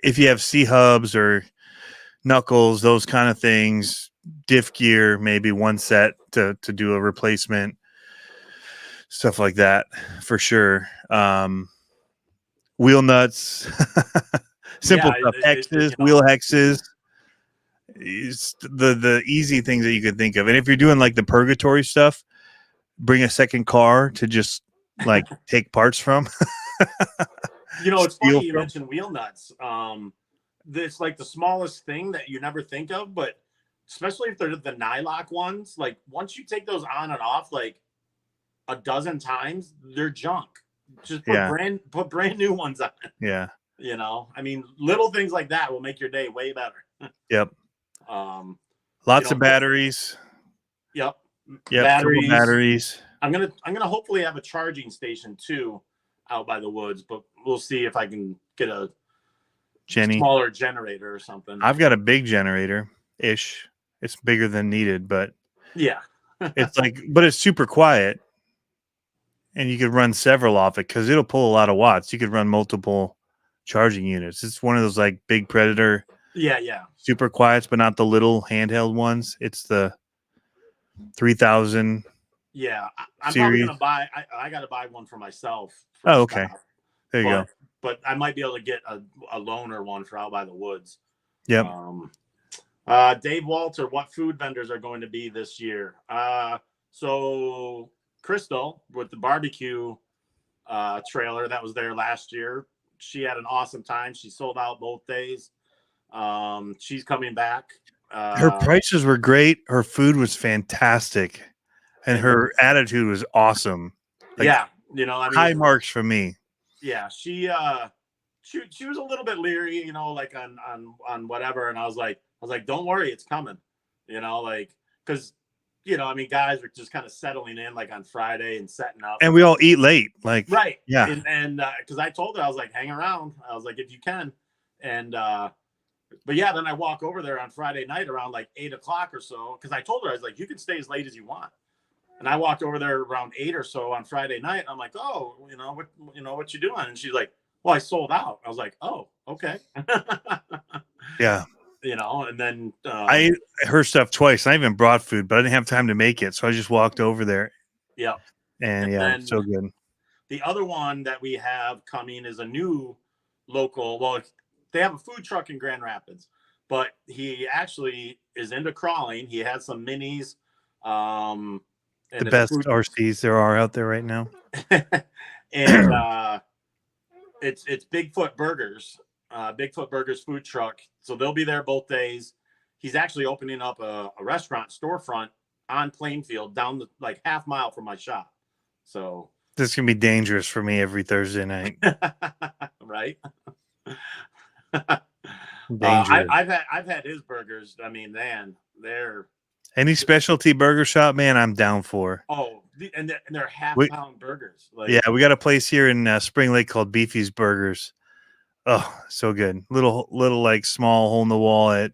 Speaker 1: if you have C-hubs or knuckles, those kind of things, diff gear, maybe one set to do a replacement, stuff like that for sure. Wheel nuts, simple stuff, hexes, wheel hexes, the easy things that you could think of. And if you're doing like the Purgatory stuff, bring a second car to just like take parts from.
Speaker 2: It's funny you mentioned wheel nuts. It's like the smallest thing that you never think of, but especially if they're the nylock ones, like once you take those on and off like a dozen times, they're junk. Just put brand new ones on.
Speaker 1: Yeah.
Speaker 2: I mean, little things like that will make your day way better.
Speaker 1: Yep. Lots of batteries.
Speaker 2: Yep.
Speaker 1: Batteries.
Speaker 2: I'm gonna hopefully have a charging station too out by the woods, but we'll see if I can get a smaller generator or something.
Speaker 1: I've got a big generator ish. It's bigger than needed, but
Speaker 2: yeah.
Speaker 1: but it's super quiet. And you could run several off it because it'll pull a lot of watts. You could run multiple charging units. It's one of those like big Predator.
Speaker 2: Yeah.
Speaker 1: Super quiets, but not the little handheld ones. It's the 3000.
Speaker 2: Yeah, I'm probably gonna buy. I got to buy one for myself.
Speaker 1: Okay. There you go.
Speaker 2: But I might be able to get a loaner one for out by the woods.
Speaker 1: Yep.
Speaker 2: Dave Walter, what food vendors are going to be this year? So Crystal with the barbecue trailer that was there last year. She had an awesome time. She sold out both days. She's coming back.
Speaker 1: Her prices were great. Her food was fantastic. And her attitude was awesome.
Speaker 2: Like, yeah. I mean,
Speaker 1: high marks for me.
Speaker 2: Yeah. She was a little bit leery, like on whatever. And I was like, don't worry, it's coming, cause I mean, guys are just kind of settling in like on Friday and setting up.
Speaker 1: And we all eat late. Like,
Speaker 2: right.
Speaker 1: Yeah.
Speaker 2: And cause I told her, I was like, hang around. I was like, if you can. And, but yeah, then I walk over there on Friday night around like 8:00 or so. Cause I told her, I was like, you can stay as late as you want. And I walked over there around 8 or so on Friday night. I'm like, oh, what you doing? And she's like, well, I sold out. I was like, oh, okay.
Speaker 1: Yeah.
Speaker 2: and then
Speaker 1: I ate her stuff twice. I even brought food, but I didn't have time to make it, so I just walked over there.
Speaker 2: yeah.
Speaker 1: And
Speaker 2: then
Speaker 1: so good.
Speaker 2: the other one that we have coming is a new local. Well, they have a food truck in Grand Rapids, but he actually is into crawling. He has some minis. And
Speaker 1: The best RCs there are out there right now.
Speaker 2: And it's Bigfoot Burgers, Bigfoot Burgers food truck. So they'll be there both days. He's actually opening up a restaurant storefront on Plainfield down the like half mile from my shop. So
Speaker 1: this is gonna be dangerous for me every Thursday night.
Speaker 2: Right.
Speaker 1: Dangerous.
Speaker 2: I've had his burgers. I mean, man, they're
Speaker 1: any specialty burger shop, man, I'm down for.
Speaker 2: Oh, and they're half-pound burgers. Like,
Speaker 1: yeah, we got a place here in Spring Lake called Beefy's Burgers. Oh, so good. Little like small hole in the wall at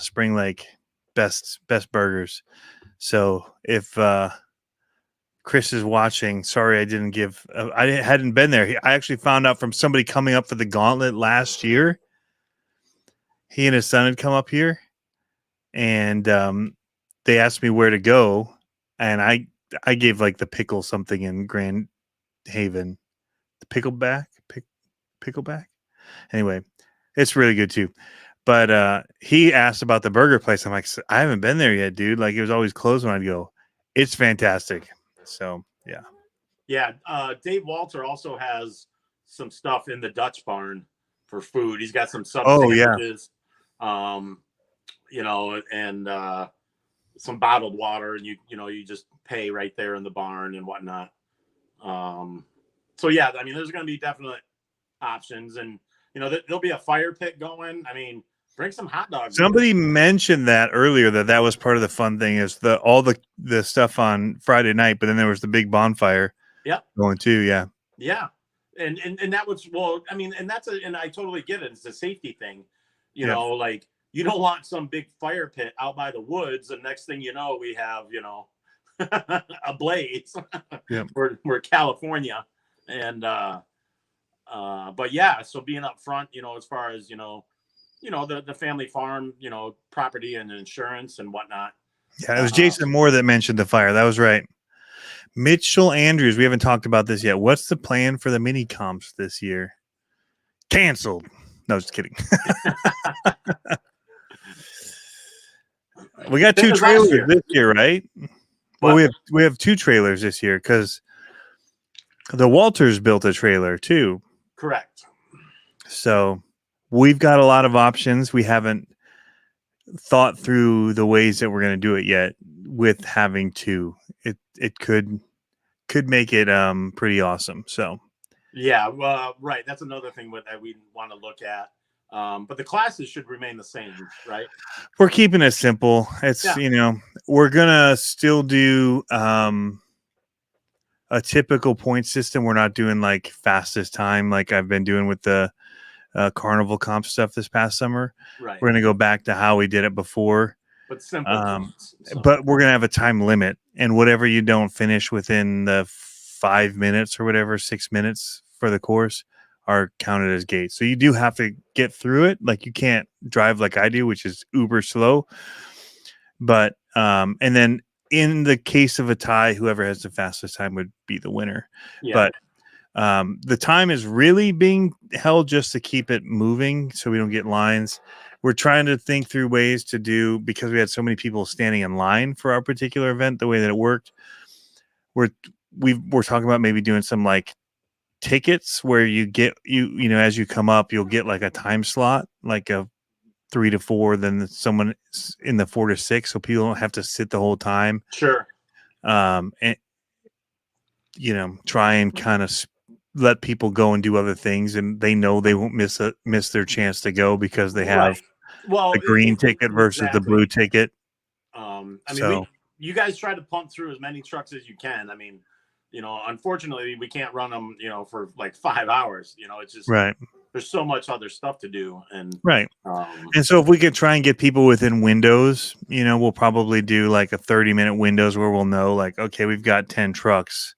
Speaker 1: Spring Lake. Best burgers. So if Chris is watching, sorry I didn't give. I hadn't been there. I actually found out from somebody coming up for the Gauntlet last year. He and his son had come up here, and they asked me where to go, and I gave like the pickle something in Grand Haven, the pickleback. Anyway, it's really good too. But he asked about the burger place. I'm like, I haven't been there yet, dude. Like it was always closed when I'd go. It's fantastic. So yeah.
Speaker 2: Yeah. Dave Walter also has some stuff in the Dutch barn for food. He's got some sub sandwiches, and some bottled water, and you just pay right there in the barn and whatnot. So yeah, I mean, there's going to be definite options, and there'll be a fire pit going. I mean, bring some hot dogs.
Speaker 1: Somebody mentioned that earlier that was part of the fun thing is all the stuff on Friday night, but then there was the big bonfire.
Speaker 2: Yeah,
Speaker 1: going too. Yeah,
Speaker 2: yeah, and that was I mean, and and I totally get it. It's a safety thing, like you don't want some big fire pit out by the woods, and next thing you know, we have a blaze.
Speaker 1: Yeah,
Speaker 2: we're California, and but yeah, so being up front, as far as the family farm, property and insurance and whatnot.
Speaker 1: Yeah, it was Jason Moore that mentioned the fire. That was right. Mitchell Andrews, we haven't talked about this yet. What's the plan for the mini comps this year? Canceled. No, just kidding. We got 2 trailers this year, right? Well, we have 2 trailers this year because the Walters built a trailer too.
Speaker 2: Correct. So
Speaker 1: we've got a lot of options. We haven't thought through the ways that we're going to do it yet. With having 2, it could make it pretty awesome. So
Speaker 2: yeah, right. That's another thing that we want to look at. But the classes should remain the same, right?
Speaker 1: We're keeping it simple. It's we're gonna still do a typical point system. We're not doing like fastest time like I've been doing with the carnival comp stuff this past summer.
Speaker 2: Right.
Speaker 1: We're gonna go back to how we did it before.
Speaker 2: But simple.
Speaker 1: But we're gonna have a time limit, and whatever you don't finish within the 5 minutes or whatever, 6 minutes for the course are counted as gates. So you do have to get through it. Like you can't drive like I do, which is uber slow. But and then in the case of a tie, whoever has the fastest time would be the winner. Yeah. But the time is really being held just to keep it moving so we don't get lines. We're trying to think through ways to do, because we had so many people standing in line for our particular event, the way that it worked. We're talking about maybe doing some like tickets where you get as you come up, you'll get like a time slot, like a 3 to 4, then someone in the 4 to 6, so people don't have to sit the whole time.
Speaker 2: Sure.
Speaker 1: And try and kind of let people go and do other things, and they know they won't miss their chance to go because they have the green ticket versus the blue ticket.
Speaker 2: I mean, you guys try to pump through as many trucks as you can. I mean, unfortunately we can't run them, for like 5 hours. It's just
Speaker 1: right.
Speaker 2: There's so much other stuff to do, and
Speaker 1: right. And so if we could try and get people within windows, we'll probably do like a 30-minute windows where we'll know like, okay, we've got 10 trucks,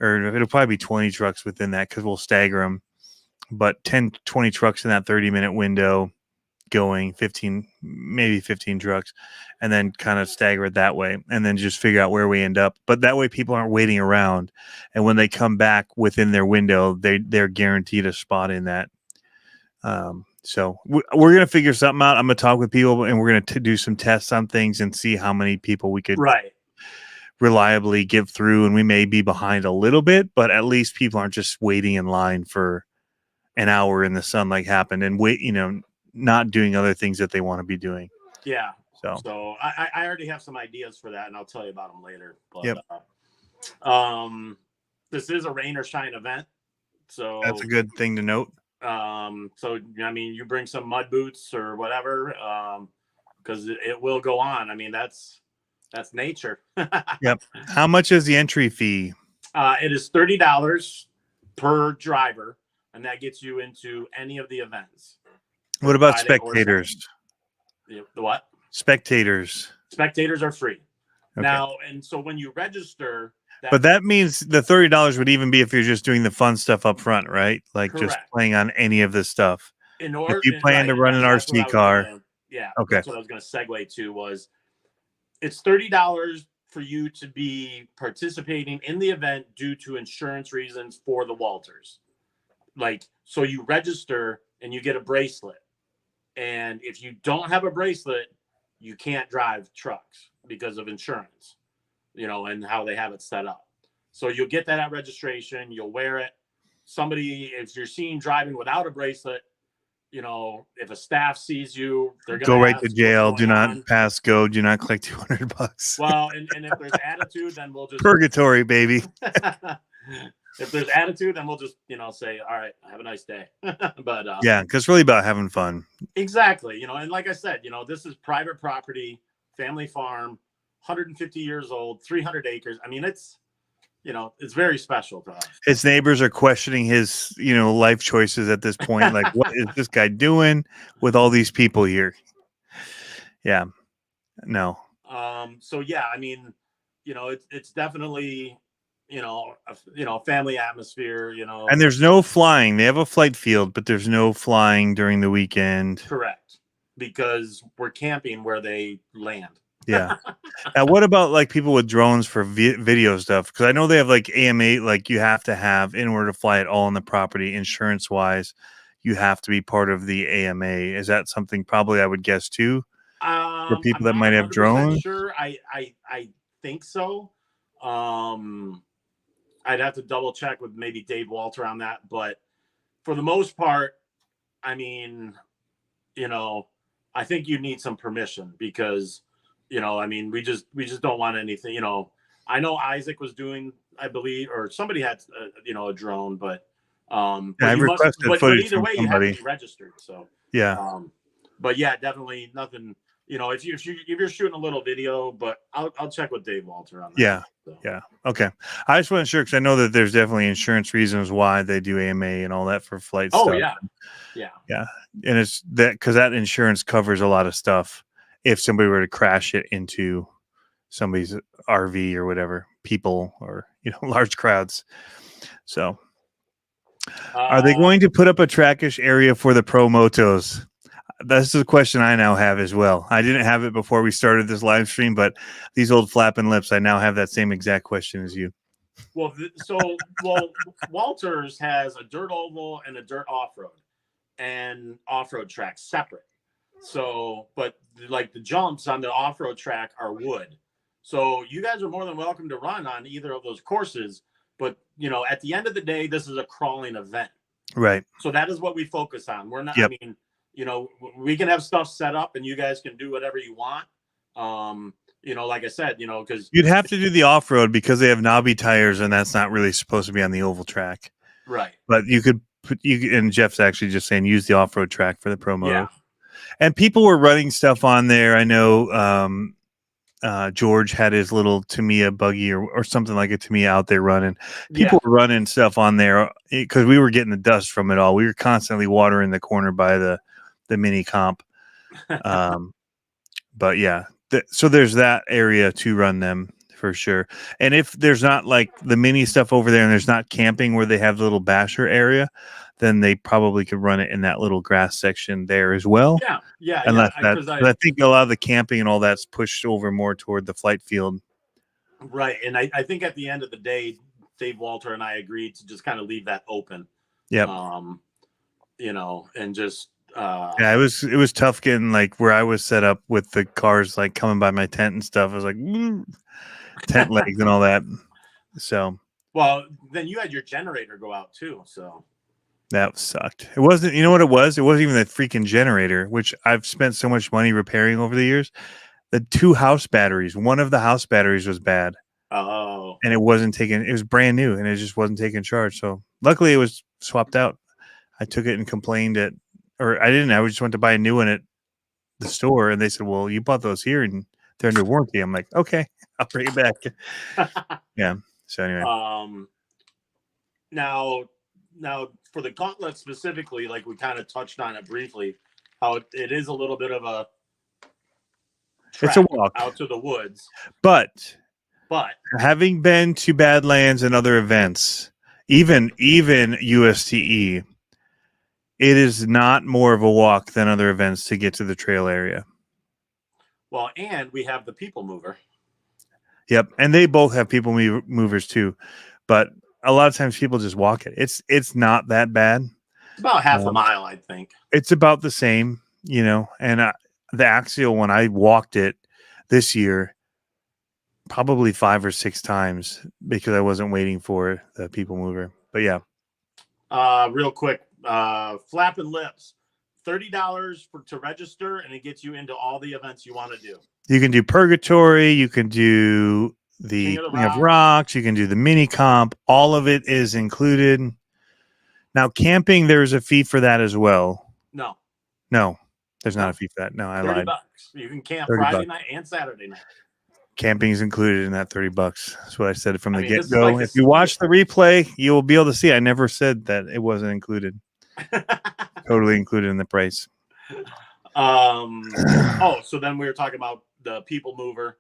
Speaker 1: or it'll probably be 20 trucks within that because we'll stagger them. But 10, 20 trucks in that 30-minute window going, 15, maybe 15 trucks, and then kind of stagger it that way, and then just figure out where we end up. But that way people aren't waiting around, and when they come back within their window, they're guaranteed a spot in that. So we're gonna figure something out. I'm gonna talk with people, and we're gonna do some tests on things and see how many people we could reliably get through. And we may be behind a little bit, but at least people aren't just waiting in line for an hour in the sun like happened, and not doing other things that they want to be doing.
Speaker 2: Yeah.
Speaker 1: So
Speaker 2: I already have some ideas for that, and I'll tell you about them later. But,
Speaker 1: yep.
Speaker 2: This is a rain or shine event, so
Speaker 1: that's a good thing to note.
Speaker 2: So I mean, you bring some mud boots or whatever, because it will go on. I mean, that's nature.
Speaker 1: Yep. How much is the entry fee?
Speaker 2: It is $30 per driver, and that gets you into any of the events.
Speaker 1: What about spectators?
Speaker 2: The what?
Speaker 1: Spectators.
Speaker 2: Spectators are free.
Speaker 1: Okay.
Speaker 2: Now, and so when you register,
Speaker 1: but that means the $30 would even be if you're just doing the fun stuff up front, right? Like
Speaker 2: correct.
Speaker 1: Just playing on any of this stuff. If you plan to run an RC car. Okay.
Speaker 2: That's what I was going to segue to was it's $30 for you to be participating in the event due to insurance reasons for the Walters. Like, so you register and you get a bracelet. And if you don't have a bracelet, you can't drive trucks because of insurance, and how they have it set up. So you'll get that at registration. You'll wear it. Somebody, if you're seen driving without a bracelet, if a staff sees you, they're going to
Speaker 1: go right to jail. Do not pass go. Do not collect $200.
Speaker 2: Well, and if there's attitude, then we'll just
Speaker 1: Purgatory, baby.
Speaker 2: If there's attitude, then we'll just, say, all right, have a nice day. But
Speaker 1: yeah, because it's really about having fun.
Speaker 2: Exactly. And like I said, this is private property, family farm, 150 years old, 300 acres. I mean, it's very special to us.
Speaker 1: His neighbors are questioning his, life choices at this point. Like, what is this guy doing with all these people here? Yeah. No.
Speaker 2: So yeah, I mean, it's definitely, a family atmosphere,
Speaker 1: And there's no flying. They have a flight field, but there's no flying during the weekend.
Speaker 2: Correct. Because we're camping where they land.
Speaker 1: Yeah. Now, what about like people with drones for video stuff? Because I know they have like AMA, like you have to have in order to fly it all on the property, insurance wise, you have to be part of the AMA. Is that something probably I would guess too for people that might have drones?
Speaker 2: Sure, I think so. I'd have to double check with maybe Dave Walter on that, but for the most part, I mean, I think you need some permission because. I mean, we just don't want anything, I know Isaac was doing, I believe, or somebody had, a drone, but
Speaker 1: I requested footage
Speaker 2: either
Speaker 1: from
Speaker 2: way,
Speaker 1: somebody.
Speaker 2: You have to be registered. So,
Speaker 1: yeah.
Speaker 2: But yeah, definitely nothing, if you're shooting a little video, but I'll check with Dave Walter on that.
Speaker 1: Yeah. So. Yeah. Okay. I just wasn't sure because I know that there's definitely insurance reasons why they do AMA and all that for flight stuff.
Speaker 2: Oh, yeah. Yeah.
Speaker 1: Yeah. And it's that because that insurance covers a lot of stuff. If somebody were to crash it into somebody's RV or whatever, people or, large crowds. So are they going to put up a trackish area for the pro motos? That's the question I now have as well. I didn't have it before we started this live stream, but these old flapping lips, I now have that same exact question as you.
Speaker 2: Well, Walters has a dirt oval and a dirt off-road and off-road track separate. So, but like the jumps on the off-road track are wood. So you guys are more than welcome to run on either of those courses. But, at the end of the day, this is a crawling event.
Speaker 1: Right.
Speaker 2: So that is what we focus on. We're not,
Speaker 1: yep.
Speaker 2: I mean, we can have stuff set up and you guys can do whatever you want. Like I said, because
Speaker 1: you'd have to do the off-road because they have knobby tires and that's not really supposed to be on the oval track.
Speaker 2: Right.
Speaker 1: But and Jeff's actually just saying, use the off-road track for the promo.
Speaker 2: Yeah.
Speaker 1: And people were running stuff on there. I know George had his little Tamiya buggy or something like a Tamiya out there running. People were running stuff on there because we were getting the dust from it all. We were constantly watering the corner by the mini comp. But yeah, so there's that area to run them for sure. And if there's not like the mini stuff over there and there's not camping where they have the little basher area, then they probably could run it in that little grass section there as well.
Speaker 2: Yeah.
Speaker 1: Unless that,
Speaker 2: Because
Speaker 1: I think a lot of the camping and all that's pushed over more toward the flight field.
Speaker 2: Right. And I think at the end of the day, Dave Walter and I agreed to just kind of leave that open.
Speaker 1: Yep.
Speaker 2: And just
Speaker 1: yeah, it was tough getting like where I was set up with the cars like coming by my tent and stuff. I was like tent legs and all that. So
Speaker 2: well, then you had your generator go out too. So
Speaker 1: that sucked. It wasn't, you know what it was? It wasn't even the freaking generator, which I've spent so much money repairing over the years. The 2 house batteries, one of the house batteries was bad.
Speaker 2: Oh.
Speaker 1: And it wasn't taking, it was brand new and it just wasn't taking charge. So luckily it was swapped out. I took it and complained I just went to buy a new one at the store and they said, well, you bought those here and they're under warranty. I'm like, okay, I'll bring it back. Yeah. So anyway.
Speaker 2: Now for the Gauntlet specifically, like we kind of touched on it briefly, how it is a little bit of a
Speaker 1: it's a walk
Speaker 2: out to the woods.
Speaker 1: But having been to Badlands and other events, even USTE, it is not more of a walk than other events to get to the trail area.
Speaker 2: Well, and we have the people mover.
Speaker 1: Yep, and they both have people movers too, but a lot of times people just walk it. It's not that bad.
Speaker 2: It's about half a mile, I think.
Speaker 1: It's about the same, and the Axial one, I walked it this year probably 5 or 6 times because I wasn't waiting for the people mover. But yeah.
Speaker 2: Real quick, Flapping Lips, $30 to register, and it gets you into all the events you want to do.
Speaker 1: You can do Purgatory, you can do the King of Rocks, you can do the mini comp. All of it is included. Now, camping, there's a fee for that as well.
Speaker 2: No,
Speaker 1: there's not a fee for that. No, I lied.
Speaker 2: $30. You can camp Friday night and Saturday night.
Speaker 1: Camping is included in that $30. That's what I said from the get-go. Like if you watch the replay, you will be able to see I never said that it wasn't included. Totally included in the price.
Speaker 2: So then we were talking about the people mover,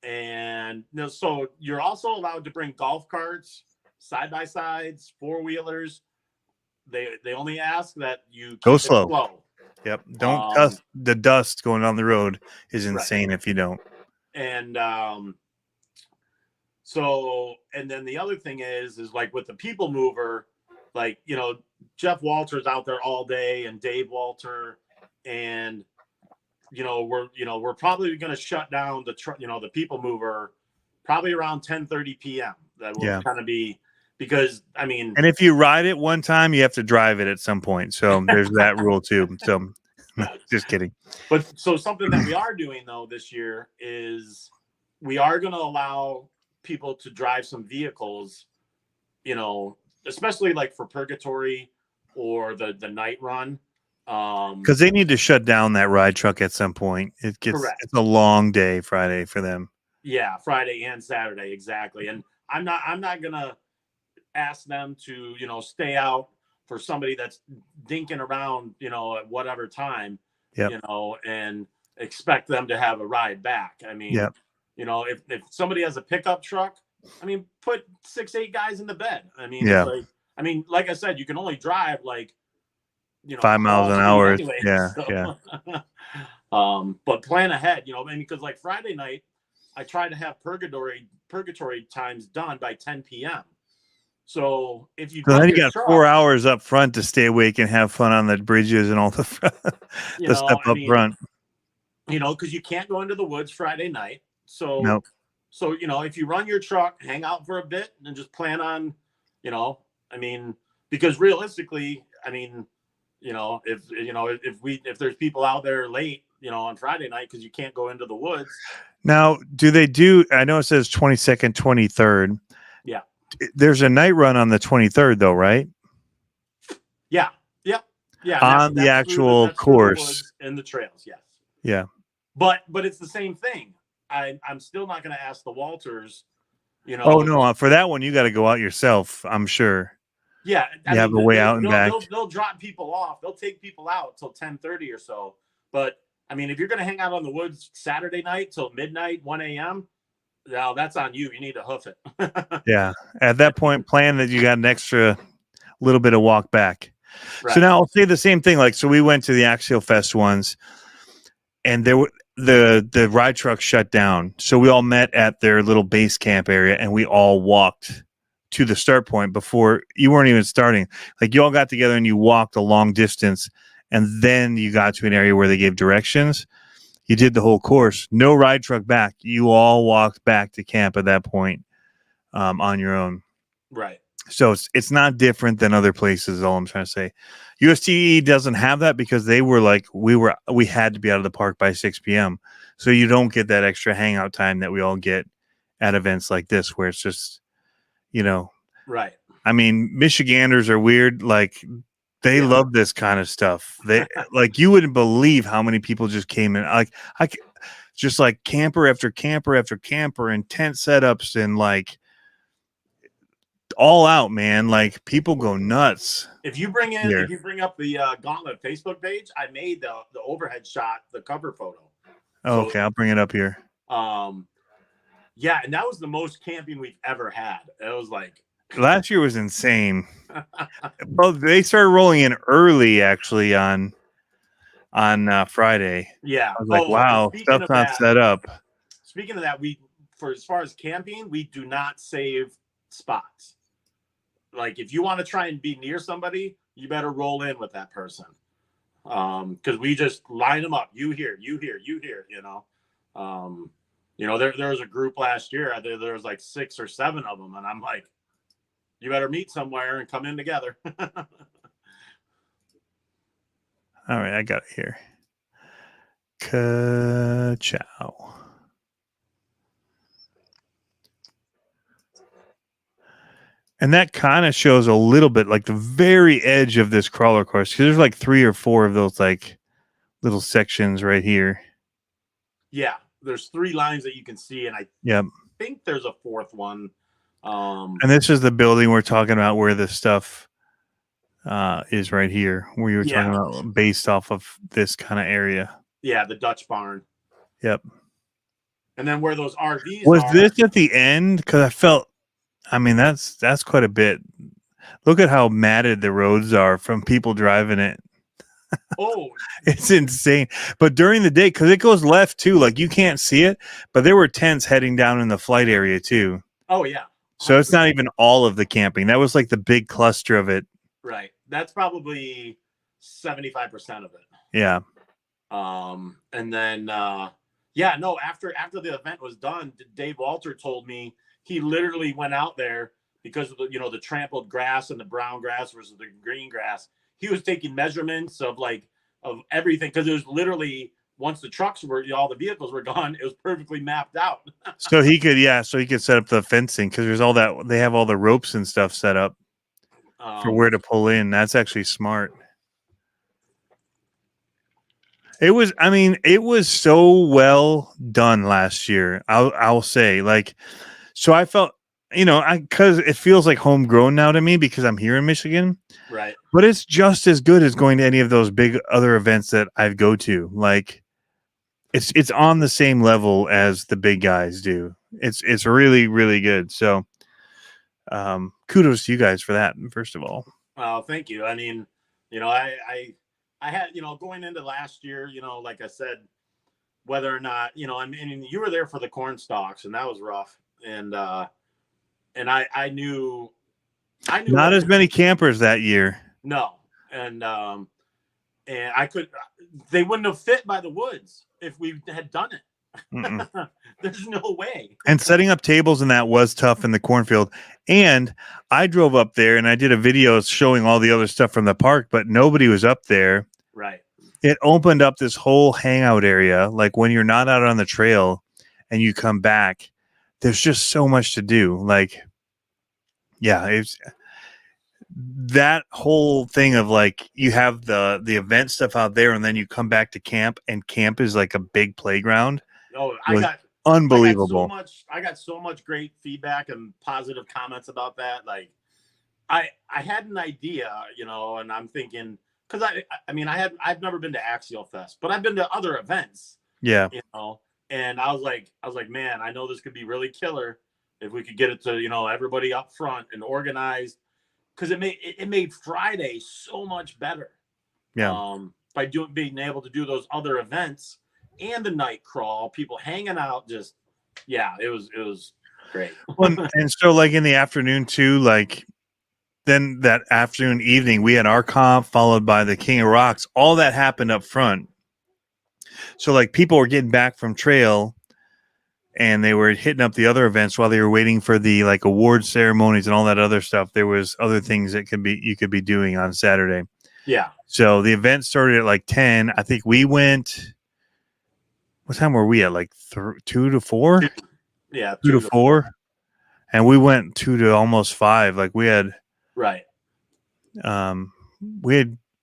Speaker 2: and so you're also allowed to bring golf carts, side-by-sides, 4-wheelers. They only ask that you
Speaker 1: go slow. Yep. Don't dust. The dust going down the road is insane if you don't.
Speaker 2: And and then the other thing is like with the people mover, like, Jeff Walter's out there all day and Dave Walter, and, we're probably going to shut down the people mover probably around 10:30 p.m. That will kind of be, because and
Speaker 1: if you ride it one time, you have to drive it at some point. So there's that rule too. So just kidding.
Speaker 2: But so something that we are doing though this year is we are going to allow people to drive some vehicles, especially like for Purgatory or the night run.
Speaker 1: Because they need to shut down that ride truck at some point. It's a long day Friday for them. Yeah,
Speaker 2: Friday and Saturday, exactly. And I'm not gonna ask them to, stay out for somebody that's dinking around, at whatever time, and expect them to have a ride back. If somebody has a pickup truck, put 6-8 guys in the bed. Like I said, you can only drive
Speaker 1: 5 miles an hour.
Speaker 2: Anyway, but plan ahead, because like Friday night, I tried to have Purgatory times done by 10 p.m. So if you
Speaker 1: then you got 4 hours up front to stay awake and have fun on the bridges and all the stuff up front.
Speaker 2: Because you can't go into the woods Friday night. So if you run your truck, hang out for a bit, and just plan on, because realistically, if there's people out there late, on Friday night because you can't go into the woods.
Speaker 1: Now, I know it says 22nd, 23rd.
Speaker 2: Yeah.
Speaker 1: There's a night run on the 23rd though, right?
Speaker 2: Yeah. Yep. Yeah.
Speaker 1: On the actual course
Speaker 2: and the trails. Yes.
Speaker 1: Yeah.
Speaker 2: But it's the same thing. I'm still not going to ask the Walters,
Speaker 1: Oh no, for that one, you got to go out yourself. I'm sure.
Speaker 2: Yeah.
Speaker 1: You have a way out and back.
Speaker 2: They'll drop people off. They'll take people out till 10:30 or so. But if you're going to hang out on the woods Saturday night till midnight, 1 a.m., now that's on you. You need to hoof it.
Speaker 1: Yeah. At that point, plan that you got an extra little bit of walk back. So now I'll say the same thing. Like, so we went to the Axial Fest ones, and there were the ride truck shut down. So we all met at their little base camp area, and we all walked to the start point before you weren't even starting. Like, you all got together and you walked a long distance, and then you got to an area where they gave directions. You did the whole course. No ride truck back. You all walked back to camp at that point on your own.
Speaker 2: Right.
Speaker 1: So it's not different than other places. Is all I'm trying to say. USTE doesn't have that because they were like we had to be out of the park by 6 p.m. So you don't get that extra hangout time that we all get at events like this, where it's just,
Speaker 2: Right.
Speaker 1: I mean, Michiganders are weird. Like, they love this kind of stuff. They like, you wouldn't believe how many people just came in. Like, just like camper after camper after camper and tent setups and like all out, man. Like, people go nuts.
Speaker 2: If you bring up the Gauntlet Facebook page, I made the overhead shot, the cover photo.
Speaker 1: Okay, I'll bring it up here.
Speaker 2: Yeah, and that was the most camping we've ever had. It was like,
Speaker 1: last year was insane. Well, they started rolling in early actually on Friday.
Speaker 2: Yeah.
Speaker 1: I was like, wow, stuff's not set up.
Speaker 2: Speaking of that, as far as camping, we do not save spots. Like, if you want to try and be near somebody, you better roll in with that person. Because we just line them up. You here, you here, you here, there was a group last year. There was like 6 or 7 of them. And I'm like, you better meet somewhere and come in together.
Speaker 1: All right, I got it here. Ka-chow. And that kind of shows a little bit like the very edge of this crawler course, because there's like 3 or 4 of those like little sections right here.
Speaker 2: Yeah, there's 3 lines that you can see, and I think there's a 4th one.
Speaker 1: And this is the building we're talking about where this stuff is right here, where you were talking about, based off of this kind of area.
Speaker 2: Yeah, the Dutch barn.
Speaker 1: Yep.
Speaker 2: And then where those RVs
Speaker 1: was this at the end? Because I felt, I mean, that's quite a bit. Look at how matted the roads are from people driving it.
Speaker 2: Oh,
Speaker 1: it's insane. But during the day, because it goes left too, like you can't see it, but there were tents heading down in the flight area too.
Speaker 2: Oh yeah. 100%.
Speaker 1: So it's not even all of the camping. That was like the big cluster of it.
Speaker 2: Right. That's probably 75% of it.
Speaker 1: Yeah.
Speaker 2: And then after the event was done, Dave Walter told me he literally went out there because of the trampled grass and the brown grass versus the green grass. He was taking measurements of everything, because it was literally, once the trucks were, all the vehicles were gone, it was perfectly mapped out.
Speaker 1: So he could set up the fencing, because there's all that, they have all the ropes and stuff set up for where to pull in. That's actually smart. It was so well done last year. I'll say, like, so I felt, because it feels like homegrown now to me because I'm here in Michigan.
Speaker 2: Right.
Speaker 1: But it's just as good as going to any of those big other events that I go to. Like, it's on the same level as the big guys do. It's really, really good. So kudos to you guys for that, first of all.
Speaker 2: Oh, thank you. I mean, I had, going into last year, like I said, whether or not, I mean, you were there for the corn stalks, and that was rough. And I knew
Speaker 1: not as many campers that year.
Speaker 2: No. And they wouldn't have fit by the woods if we had done it. There's no way.
Speaker 1: And setting up tables and that was tough in the cornfield. And I drove up there and I did a video showing all the other stuff from the park, but nobody was up there.
Speaker 2: Right.
Speaker 1: It opened up this whole hangout area. Like, when you're not out on the trail and you come back, there's just so much to do. Like, yeah, it's that whole thing of like, you have the event stuff out there and then you come back to camp, and camp is like a big playground.
Speaker 2: Oh,
Speaker 1: unbelievable.
Speaker 2: I got so much great feedback and positive comments about that. Like, I had an idea, and I'm thinking, because I've never been to Axial Fest, but I've been to other events.
Speaker 1: Yeah.
Speaker 2: And I was like, man, I know this could be really killer if we could get it to, everybody up front and organized. because it made Friday so much better.
Speaker 1: Yeah.
Speaker 2: By being able to do those other events and the night crawl, people hanging out, just it was great.
Speaker 1: Well, and so like in the afternoon too, like then that afternoon evening we had our comp followed by the King of Rocks. All that happened up front. So like people were getting back from trail and they were hitting up the other events while they were waiting for the like award ceremonies and all that other stuff. There was other things that you could be doing on Saturday.
Speaker 2: Yeah.
Speaker 1: So the event started at like 10. I think we went. What time were we at? Like 2 to 4?
Speaker 2: Yeah,
Speaker 1: 2 to 4. And we went 2 to almost 5. Like we had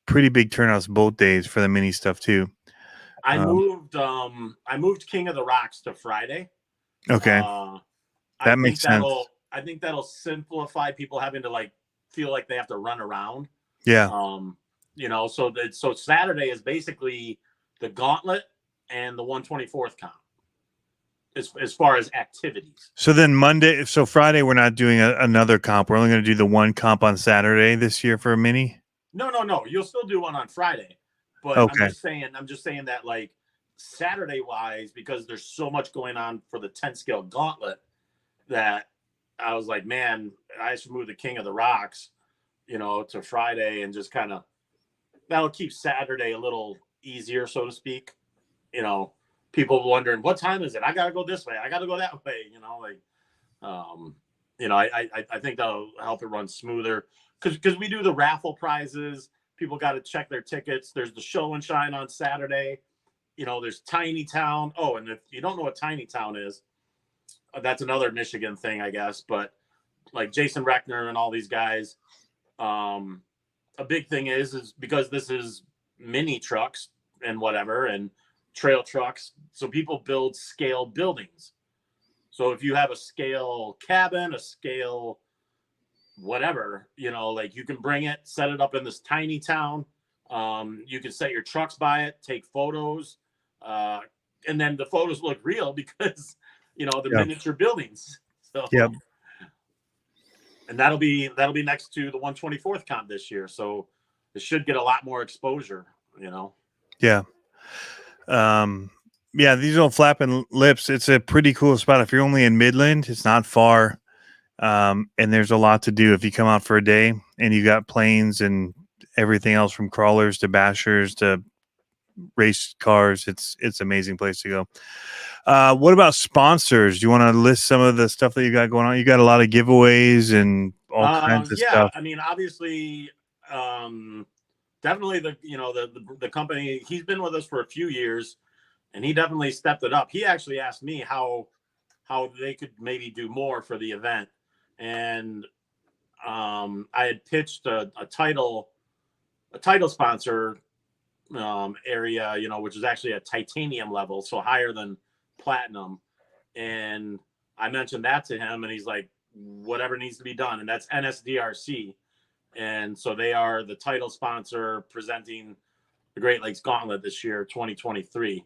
Speaker 1: pretty big turnouts both days for the mini stuff too.
Speaker 2: I moved King of the Rocks to Friday.
Speaker 1: Okay. That makes sense.
Speaker 2: I think that'll simplify people having to like feel like they have to run around.
Speaker 1: Yeah.
Speaker 2: So Saturday is basically the Gauntlet and the 124th comp as far as activities.
Speaker 1: So then Friday we're not doing another comp. We're only going to do the one comp on Saturday this year for a mini.
Speaker 2: No. You'll still do one on Friday, but
Speaker 1: okay.
Speaker 2: I'm just saying that like Saturday wise, because there's so much going on for the 10 scale Gauntlet that I was like, man, I should move the King of the Rocks, to Friday and just kind of that'll keep Saturday a little easier, so to speak. People wondering what time is it? I gotta go this way. I gotta go that way. I think that'll help it run smoother because we do the raffle prizes. People got to check their tickets. There's the show and shine on Saturday. There's Tiny Town. Oh, and if you don't know what Tiny Town is, that's another Michigan thing, I guess. But like Jason Reckner and all these guys, a big thing is because this is mini trucks and whatever, and trail trucks. So people build scale buildings. So if you have a scale cabin, a scale whatever, like you can bring it, set it up in this tiny town. You can set your trucks by it, take photos, and then the photos look real because the miniature buildings. So and that'll be next to the 124th comp this year. So it should get a lot more exposure.
Speaker 1: Yeah. These old flapping lips. It's a pretty cool spot. If you're only in Midland, it's not far. And there's a lot to do if you come out for a day and you got planes and everything else from crawlers to bashers to race cars. It's an amazing place to go. What about sponsors? Do you want to list some of the stuff that you got going on? You got a lot of giveaways and all kinds of stuff.
Speaker 2: I mean, obviously, definitely the company, he's been with us for a few years and he definitely stepped it up. He actually asked me how they could maybe do more for the event. And I had pitched a title sponsor area, which is actually a titanium level, so higher than platinum. And I mentioned that to him and he's like, whatever needs to be done. And that's NSDRC. And so they are the title sponsor presenting the Great Lakes Gauntlet this year, 2023.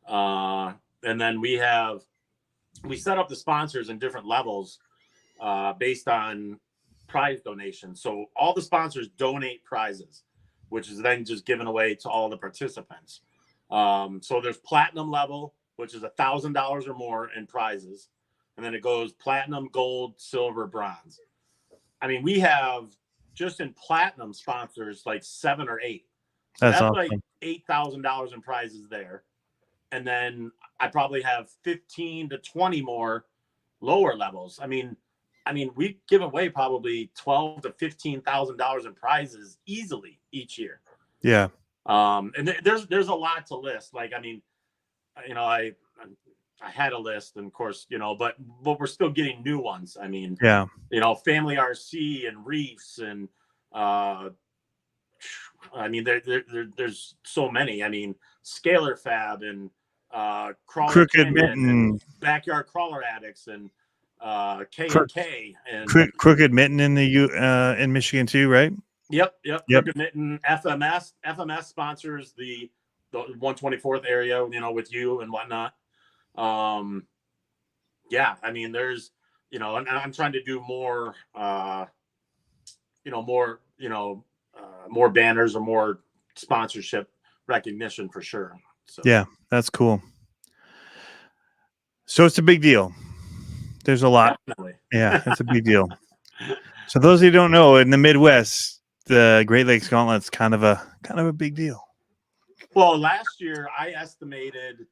Speaker 2: And then we set up the sponsors in different levels based on prize donations. So all the sponsors donate prizes, which is then just given away to all the participants. So there's platinum level, which is $1,000 or more in prizes. And then it goes platinum, gold, silver, bronze. I mean, we have just in platinum sponsors like 7 or 8. So that's awesome. Like $8,000 in prizes there. And then I probably have 15 to 20 more lower levels. I mean, we give away probably $12,000 to $15,000 in prizes easily each year.
Speaker 1: Yeah.
Speaker 2: And there's a lot to list. Like, I mean, I had a list, and of course, but we're still getting new ones. I mean, Family RC and Reefs, and there's so many. I mean, Scalar Fab and
Speaker 1: Crooked Mitten,
Speaker 2: Backyard Crawler Addicts, and K&K, and
Speaker 1: Crooked Mitten in Michigan too, right?
Speaker 2: Yep. Crooked Mitten, FMS sponsors the 124th area, with you and whatnot. I mean, there's, and I'm trying to do more, more, more banners or more sponsorship recognition for sure. So
Speaker 1: Yeah, that's cool. So it's a big deal. There's a lot.
Speaker 2: definitely.
Speaker 1: Yeah, it's a big deal. So those who don't know, in the Midwest, the Great Lakes Gauntlet's kind of a big deal.
Speaker 2: Well, last year I estimated,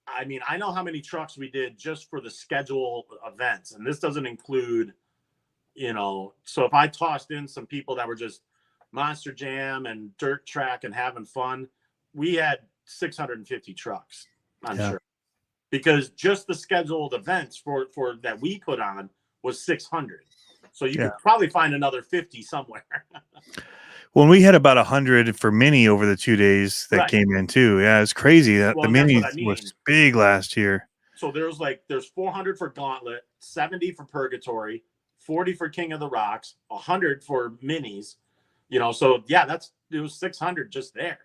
Speaker 2: I know how many trucks we did just for the schedule events, and this doesn't include, so if I tossed in some people that were just Monster Jam and dirt track and having fun, we had 650 trucks, I'm sure. Because just the scheduled events for that we put on was 600. So you could probably find another 50 somewhere.
Speaker 1: Well, we had about 100 for mini over the 2 days that came in too. Yeah, it's crazy that the mini was big last year.
Speaker 2: So there's 400 for Gauntlet, 70 for Purgatory, 40 for King of the Rocks, 100 for minis. So yeah, it was 600 just there.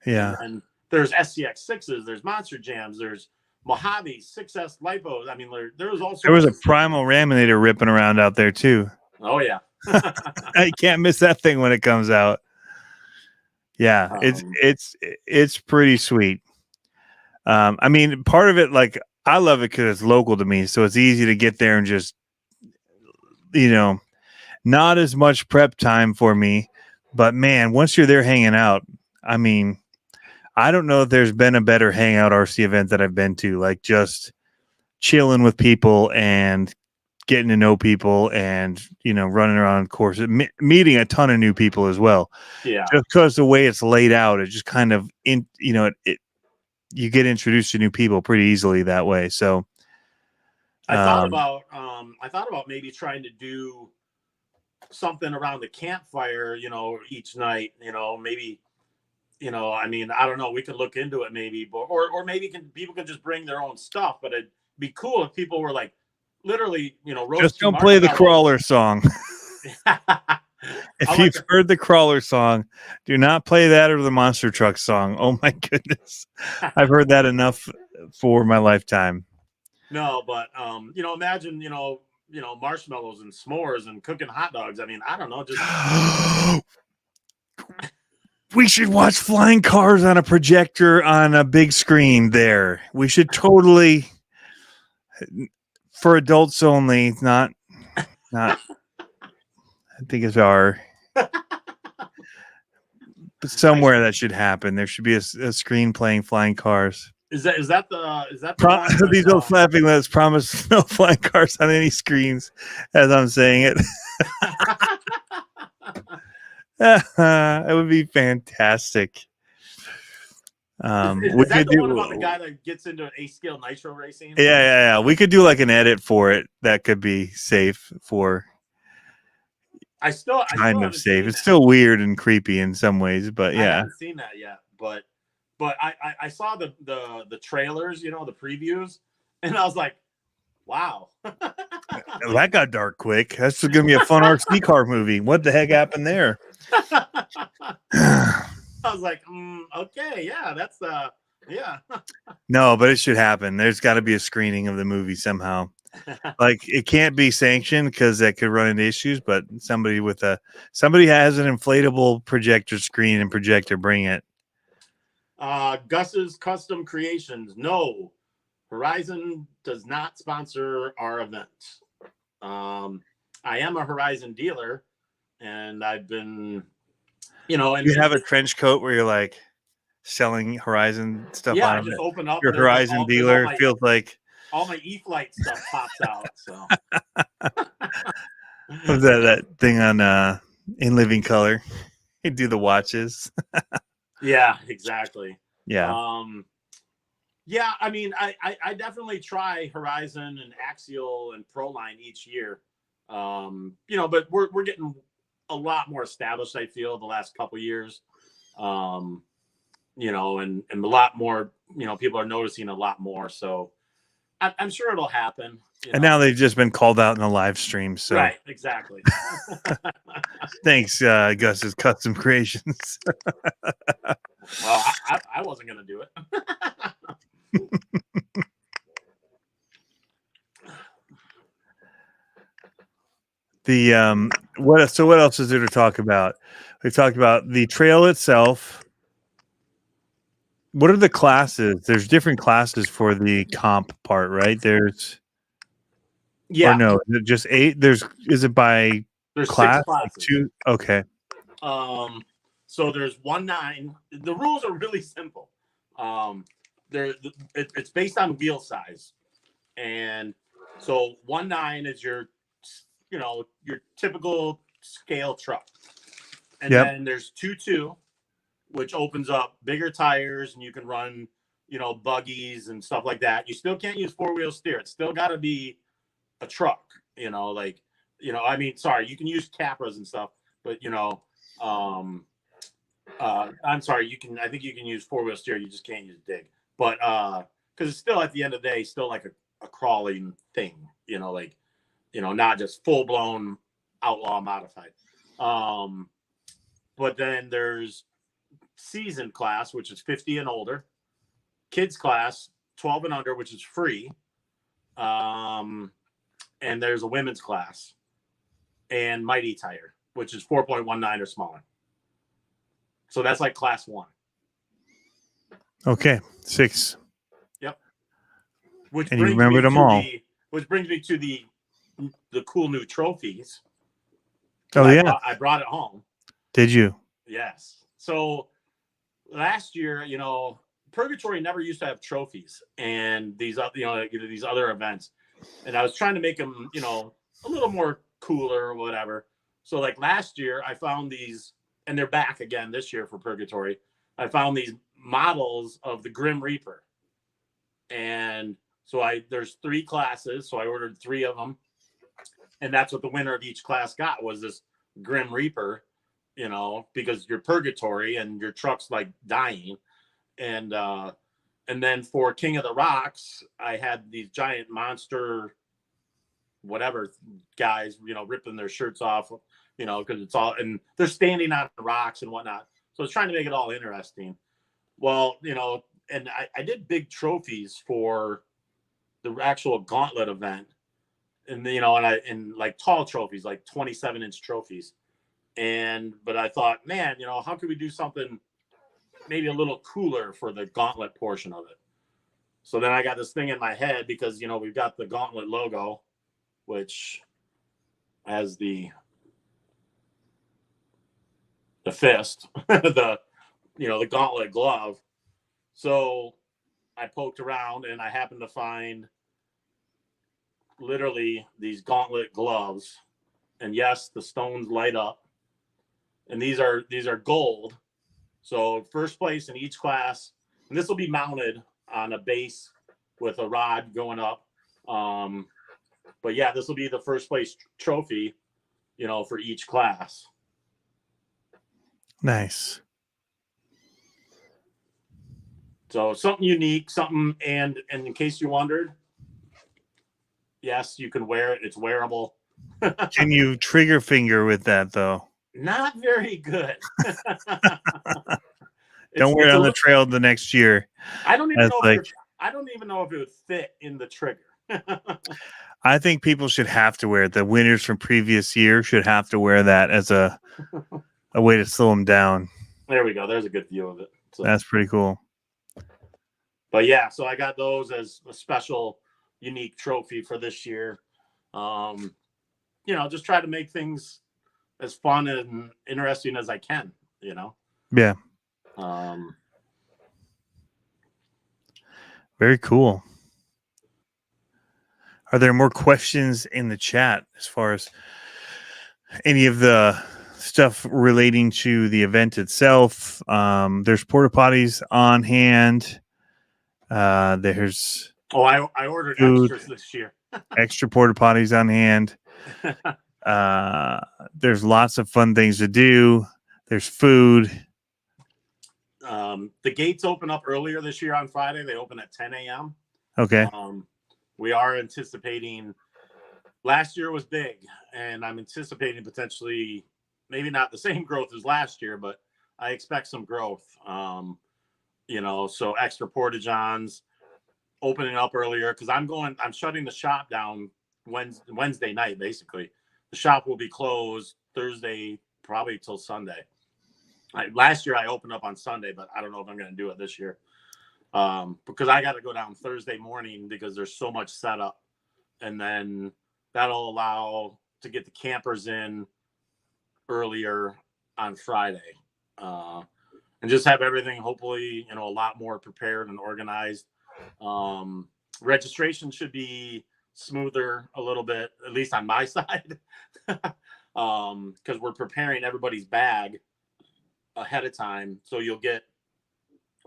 Speaker 1: Yeah.
Speaker 2: And there's SCX6s, there's Monster Jams, there's Mojave 6S lipos. I mean, there was also
Speaker 1: a primal raminator ripping around out there too.
Speaker 2: Oh yeah.
Speaker 1: I can't miss that thing when it comes out. Yeah, it's pretty sweet. I mean, part of it, like, I love it because it's local to me, so it's easy to get there and just, not as much prep time for me. But man, once you're there hanging out, I mean, I don't know if there's been a better hangout RC event that I've been to, like just chilling with people and getting to know people and, running around courses, meeting a ton of new people as well.
Speaker 2: Yeah.
Speaker 1: Just because the way it's laid out, it just kind of, you get introduced to new people pretty easily that way. So
Speaker 2: I thought about maybe trying to do something around the campfire, each night, maybe, I don't know. We could look into it maybe, but, or maybe people can just bring their own stuff, but it'd be cool if people were like, literally,
Speaker 1: just don't play the crawler song. If you've heard the crawler song, do not play that or the monster truck song. Oh my goodness. I've heard that enough for my lifetime.
Speaker 2: No, but imagine, marshmallows and s'mores and cooking hot dogs. I mean, I don't know, just
Speaker 1: we should watch flying cars on a projector on a big screen there. We should totally, for adults only, not I think it's but somewhere that should happen. There should be a screen playing flying cars.
Speaker 2: Is that
Speaker 1: these old flapping lips promise no flying cars on any screens as I'm saying it. It would be fantastic.
Speaker 2: Is that the one about the guy that gets into an A-scale nitro racing?
Speaker 1: Yeah. We could do like an edit for it that could be safe for. I still safe. It's still weird and creepy in some ways, but yeah.
Speaker 2: I haven't seen that yet, but I saw the trailers, the previews, and I was like, wow.
Speaker 1: That got dark quick. That's going to be a fun RC car movie. What the heck happened there?
Speaker 2: I was like, okay, yeah, that's yeah.
Speaker 1: No, but it should happen. There's got to be a screening of the movie somehow. Like, it can't be sanctioned because that could run into issues, but somebody has an inflatable projector screen and projector, bring it.
Speaker 2: Gus's Custom Creations. No, Horizon does not sponsor our events. I am a Horizon dealer, and I've been, and
Speaker 1: you have a trench coat where you're like selling Horizon stuff.
Speaker 2: Yeah, I just open up
Speaker 1: your Horizon dealer. It feels like
Speaker 2: all my E-Flight stuff pops out. So
Speaker 1: was that thing on In Living Color? You do the watches.
Speaker 2: Yeah, exactly.
Speaker 1: Yeah.
Speaker 2: Yeah, I mean, I definitely try Horizon and Axial and Proline each year. But we're getting a lot more established, I feel, the last couple of years. And a lot more, people are noticing a lot more. So I'm sure it'll happen.
Speaker 1: And now they've just been called out in the live stream. So
Speaker 2: right, exactly.
Speaker 1: Thanks, Gus's Custom Creations.
Speaker 2: Well, I wasn't gonna do it.
Speaker 1: what else is there to talk about? We've talked about the trail itself. What are the classes? There's different classes for the comp part, right? There's
Speaker 2: Yeah.
Speaker 1: or no, is it just 8? Is it by
Speaker 2: There's
Speaker 1: class?
Speaker 2: 6 classes.
Speaker 1: 2? Okay.
Speaker 2: So there's 1-9. The rules are really simple. It's based on wheel size, and so 1-9 is your typical scale truck, and then there's 2-2, which opens up bigger tires, and you can run buggies and stuff like that. You still can't use 4-wheel steer. It's still got to be a truck. I mean, sorry, you can use Capras and stuff, but I'm sorry, I think you can use 4-wheel steer, you just can't use dig. But because it's still at the end of the day, still like a crawling thing, not just full blown outlaw modified. But then there's seasoned class, which is 50 and older, kids class 12 and under, which is free. And there's a women's class, and mighty tire, which is 4.19 or smaller. So that's like class 1.
Speaker 1: Okay, 6.
Speaker 2: Yep.
Speaker 1: And you remembered them all.
Speaker 2: Which brings me to the cool new trophies.
Speaker 1: Oh, yeah.
Speaker 2: I brought it home.
Speaker 1: Did you?
Speaker 2: Yes. So last year, Purgatory never used to have trophies and these other events. And I was trying to make them, a little more cooler or whatever. So like last year I found these, and they're back again this year for Purgatory. I found these models of the Grim Reaper. And so there's 3 classes. So I ordered 3 of them. And that's what the winner of each class got, was this Grim Reaper, because you're Purgatory and your truck's like dying. And then for King of the Rocks, I had these giant monster, whatever guys, ripping their shirts off, because it's all, and they're standing on the rocks and whatnot. So I was trying to make it all interesting. Well, and I did big trophies for the actual Gauntlet event, and and like tall trophies, like 27-inch trophies. But I thought, man, how could we do something maybe a little cooler for the Gauntlet portion of it? So then I got this thing in my head, because we've got the Gauntlet logo, which has the fist, the Gauntlet glove. So I poked around and I happened to find literally these Gauntlet gloves, and yes, the stones light up, and these are gold. So first place in each class, and this will be mounted on a base with a rod going up. But yeah, this will be the first place trophy, for each class.
Speaker 1: Nice.
Speaker 2: So something unique, and in case you wondered, yes, you can wear it. It's wearable.
Speaker 1: Can you trigger finger with that though?
Speaker 2: Not very good.
Speaker 1: Don't wear it on the trail the next year.
Speaker 2: I don't even know if it would fit in the trigger.
Speaker 1: I think people should have to wear it. The winners from previous year should have to wear that as a way to slow them down.
Speaker 2: There we go. There's a good view of it. So
Speaker 1: that's pretty cool.
Speaker 2: But yeah, so I got those as a special, unique trophy for this year. Just try to make things as fun and interesting as I can,
Speaker 1: Yeah. Very cool. Are there more questions in the chat as far as any of the stuff relating to the event itself? There's porta potties on hand. There's
Speaker 2: I ordered
Speaker 1: food,
Speaker 2: extras this year.
Speaker 1: extra porta potties on hand. There's lots of fun things to do. There's food.
Speaker 2: The gates open up earlier this year on Friday. They open at 10 a.m.
Speaker 1: Okay.
Speaker 2: We are anticipating, last year was big, and I'm anticipating potentially maybe not the same growth as last year, but I expect some growth. So extra porta johns, opening up earlier, because I'm shutting the shop down Wednesday night, basically. the shop will be closed Thursday, probably till Sunday. Last year I opened up on Sunday, but I don't know if I'm going to do it this year because I got to go down Thursday morning because there's so much setup, and then that'll allow to get the campers in earlier on Friday, and just have everything hopefully a lot more prepared and organized. Registration should be smoother a little bit, at least on my side, because we're preparing everybody's bag ahead of time. So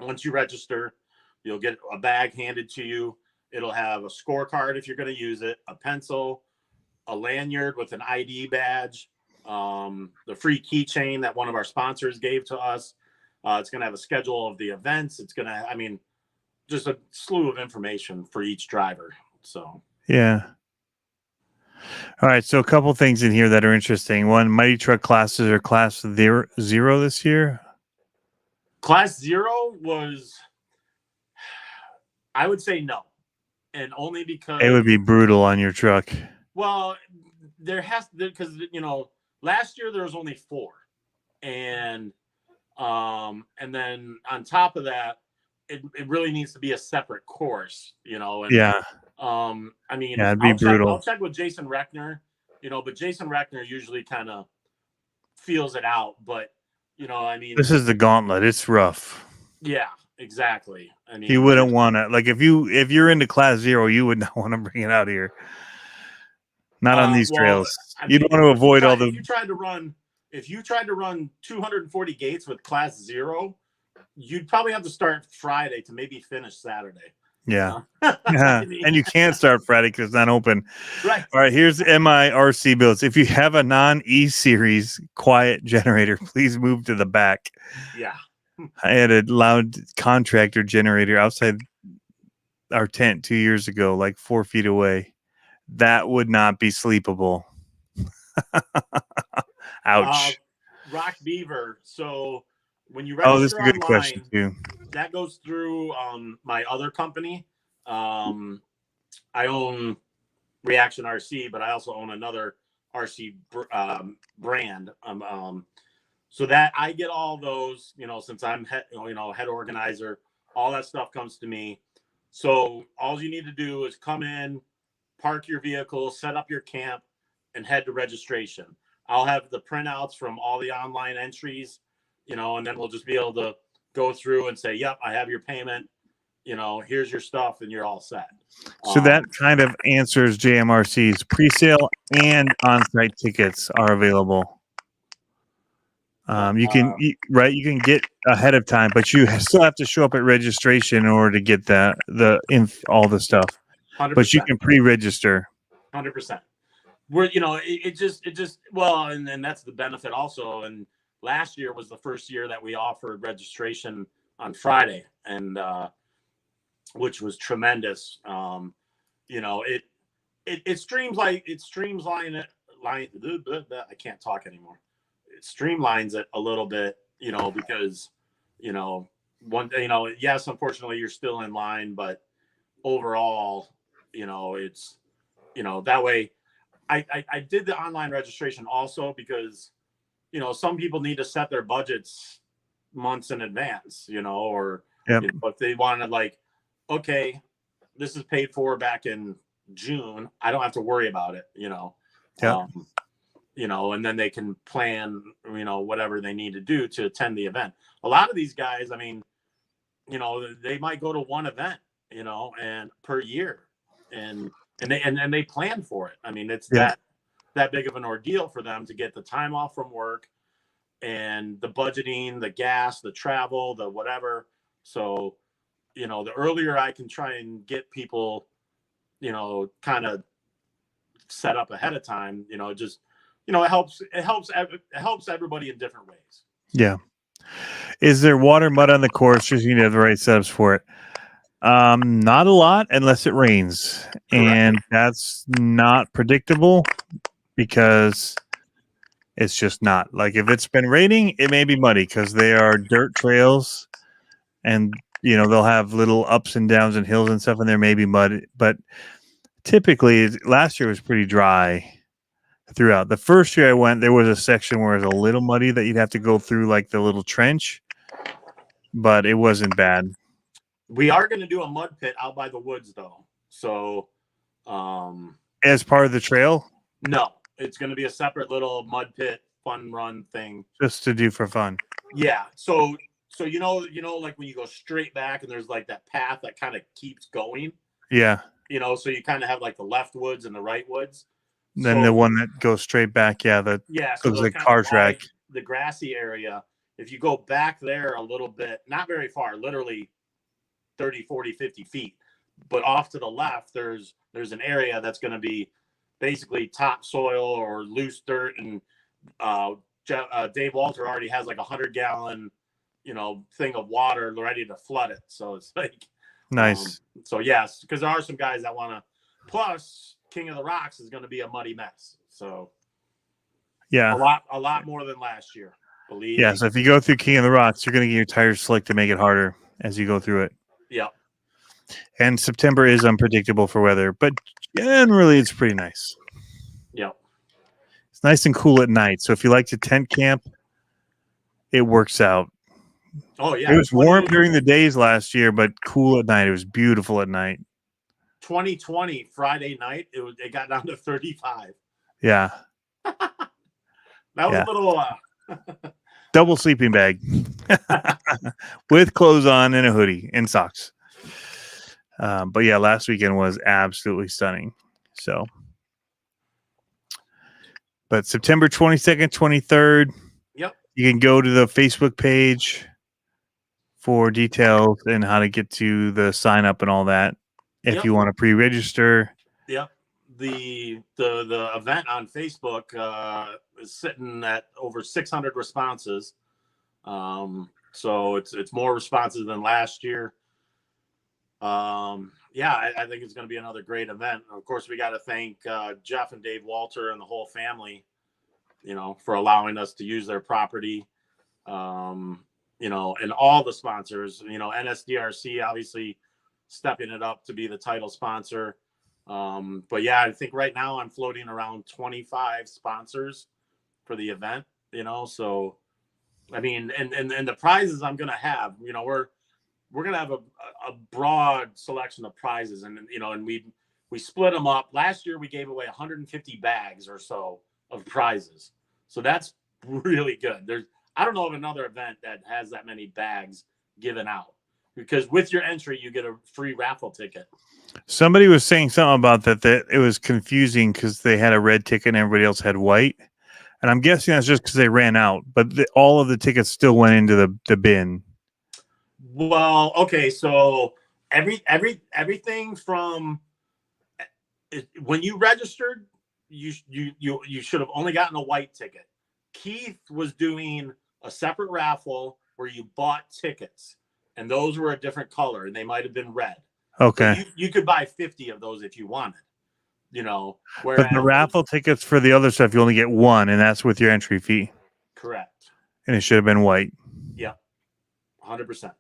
Speaker 2: once you register, you'll get a bag handed to you. It'll have a scorecard if you're going to use it, a pencil, a lanyard with an ID badge, the free keychain that one of our sponsors gave to us. It's going to have a schedule of the events. It's going to, just a slew of information for each driver. So,
Speaker 1: yeah. All right. So a couple things in here that are interesting. One, Mighty Truck classes are class zero this year.
Speaker 2: Class 0 was, I would say no. And only because
Speaker 1: it would be brutal on your truck.
Speaker 2: Well, because last year there was only 4, and then on top of that, it really needs to be a separate course, and
Speaker 1: yeah. It'd be brutal.
Speaker 2: I'll check with Jason Reckner, but Jason Reckner usually kind of feels it out, but
Speaker 1: this is the gauntlet. It's rough.
Speaker 2: Yeah, exactly.
Speaker 1: You wouldn't want to, like, if you're into class 0, you would not want to bring it out here. Not on these trails. You'd want to avoid all the.
Speaker 2: If you tried to run 240 gates with class 0, you'd probably have to start Friday to maybe finish Saturday.
Speaker 1: Yeah. And you can't start Friday because it's not open.
Speaker 2: Right.
Speaker 1: All right. Here's MIRC builds. If you have a non-E series quiet generator, please move to the back.
Speaker 2: Yeah.
Speaker 1: I had a loud contractor generator outside our tent 2 years ago, like 4 feet away. That would not be sleepable. Ouch.
Speaker 2: Rock Beaver. So when you register
Speaker 1: this is a good
Speaker 2: online,
Speaker 1: question too.
Speaker 2: That goes through my other company. I own Reaction RC, but I also own another RC brand. So that I get all those, since I'm head organizer, all that stuff comes to me. So all you need to do is come in, park your vehicle, set up your camp, and head to registration. I'll have the printouts from all the online entries, and then we'll just be able to go through and say, yep, I have your payment, here's your stuff, and you're all set.
Speaker 1: So that kind of answers JMRC's pre-sale and on-site tickets are available. You can get ahead of time, but you still have to show up at registration in order to get all the stuff.
Speaker 2: 100%.
Speaker 1: But you can pre-register.
Speaker 2: 100%. Where it just and that's the benefit also. And last year was the first year that we offered registration on Friday, and which was tremendous. It streamlines it. I can't talk anymore. It streamlines it a little bit, because yes, unfortunately you're still in line, but overall, it's that way. I did the online registration also because some people need to set their budgets months in advance, or if they wanted, like, okay, this is paid for back in June, I don't have to worry about it, and then they can plan, whatever they need to do to attend the event. A lot of these guys, they might go to one event, and per year, and they plan for it. It's that big of an ordeal for them to get the time off from work and the budgeting, the gas, the travel, the whatever. So, the earlier I can try and get people, kind of set up ahead of time, it helps everybody in different ways.
Speaker 1: Yeah. Is there water, mud on the course? Just you need to have the right setups for it. Not a lot unless it rains. Correct. And that's not predictable because it's just not. Like, if it's been raining, it may be muddy because they are dirt trails, and they'll have little ups and downs and hills and stuff, and there may be mud. But typically, last year was pretty dry, throughout. The first year I went, there was a section where it was a little muddy that you'd have to go through like the little trench, but it wasn't bad.
Speaker 2: We are going to do a mud pit out by the woods, though. So,
Speaker 1: as part of the trail?
Speaker 2: No, it's going to be a separate little mud pit fun run thing,
Speaker 1: just to do for fun.
Speaker 2: Yeah. So you know, like when you go straight back and there's like that path that kind of keeps going.
Speaker 1: Yeah.
Speaker 2: You know, so you kind of have like the left woods and the right woods.
Speaker 1: Then the one that goes straight back,
Speaker 2: so
Speaker 1: goes like car track.
Speaker 2: The grassy area. If you go back there a little bit, not very far, literally 30, 40, 50 feet, but off to the left, there's an area that's going to be basically topsoil or loose dirt, and Dave Walter already has like 100-gallon, thing of water ready to flood it. So it's like
Speaker 1: nice.
Speaker 2: So yes, because there are some guys that want to. Plus, King of the Rocks is going to be a muddy mess. So
Speaker 1: yeah,
Speaker 2: a lot more than last year. Believe.
Speaker 1: Yeah. So if you go through King of the Rocks, you're going to get your tires slick to make it harder as you go through it.
Speaker 2: Yeah.
Speaker 1: And September is unpredictable for weather, but generally it's pretty nice.
Speaker 2: Yeah.
Speaker 1: It's nice and cool at night. So if you like to tent camp, it works out.
Speaker 2: Oh yeah.
Speaker 1: It was warm during the days last year, but cool at night. It was beautiful at night.
Speaker 2: 2020 Friday night, it got down to 35.
Speaker 1: Yeah.
Speaker 2: That was a little
Speaker 1: double sleeping bag with clothes on and a hoodie and socks. But yeah, last weekend was absolutely stunning. So, but September 22nd, 23rd,
Speaker 2: yep,
Speaker 1: you can go to the Facebook page for details and how to get to the sign up and all that. If you want to pre-register.
Speaker 2: Yep. The event on Facebook is sitting at over 600 responses. So it's more responses than last year. I think it's going to be another great event. Of course, we got to thank Jeff and Dave Walter and the whole family, for allowing us to use their property. And all the sponsors, NSDRC obviously stepping it up to be the title sponsor. But yeah, I think right now I'm floating around 25 sponsors for the event, so I mean, and the prizes I'm going to have, we're going to have a broad selection of prizes, and we split them up. Last year we gave away 150 bags or so of prizes. So that's really good. I don't know of another event that has that many bags given out, because with your entry, you get a free raffle ticket.
Speaker 1: Somebody was saying something about that it was confusing because they had a red ticket and everybody else had white. And I'm guessing that's just because they ran out, but all of the tickets still went into the bin.
Speaker 2: Well, okay. So everything from when you registered, you should have only gotten a white ticket. Keith was doing a separate raffle where you bought tickets, and those were a different color, and they might have been red.
Speaker 1: Okay.
Speaker 2: You could buy 50 of those if you wanted,
Speaker 1: But the raffle tickets for the other stuff, you only get one, and that's with your entry fee.
Speaker 2: Correct.
Speaker 1: And it should have been white.
Speaker 2: Yeah, 100%.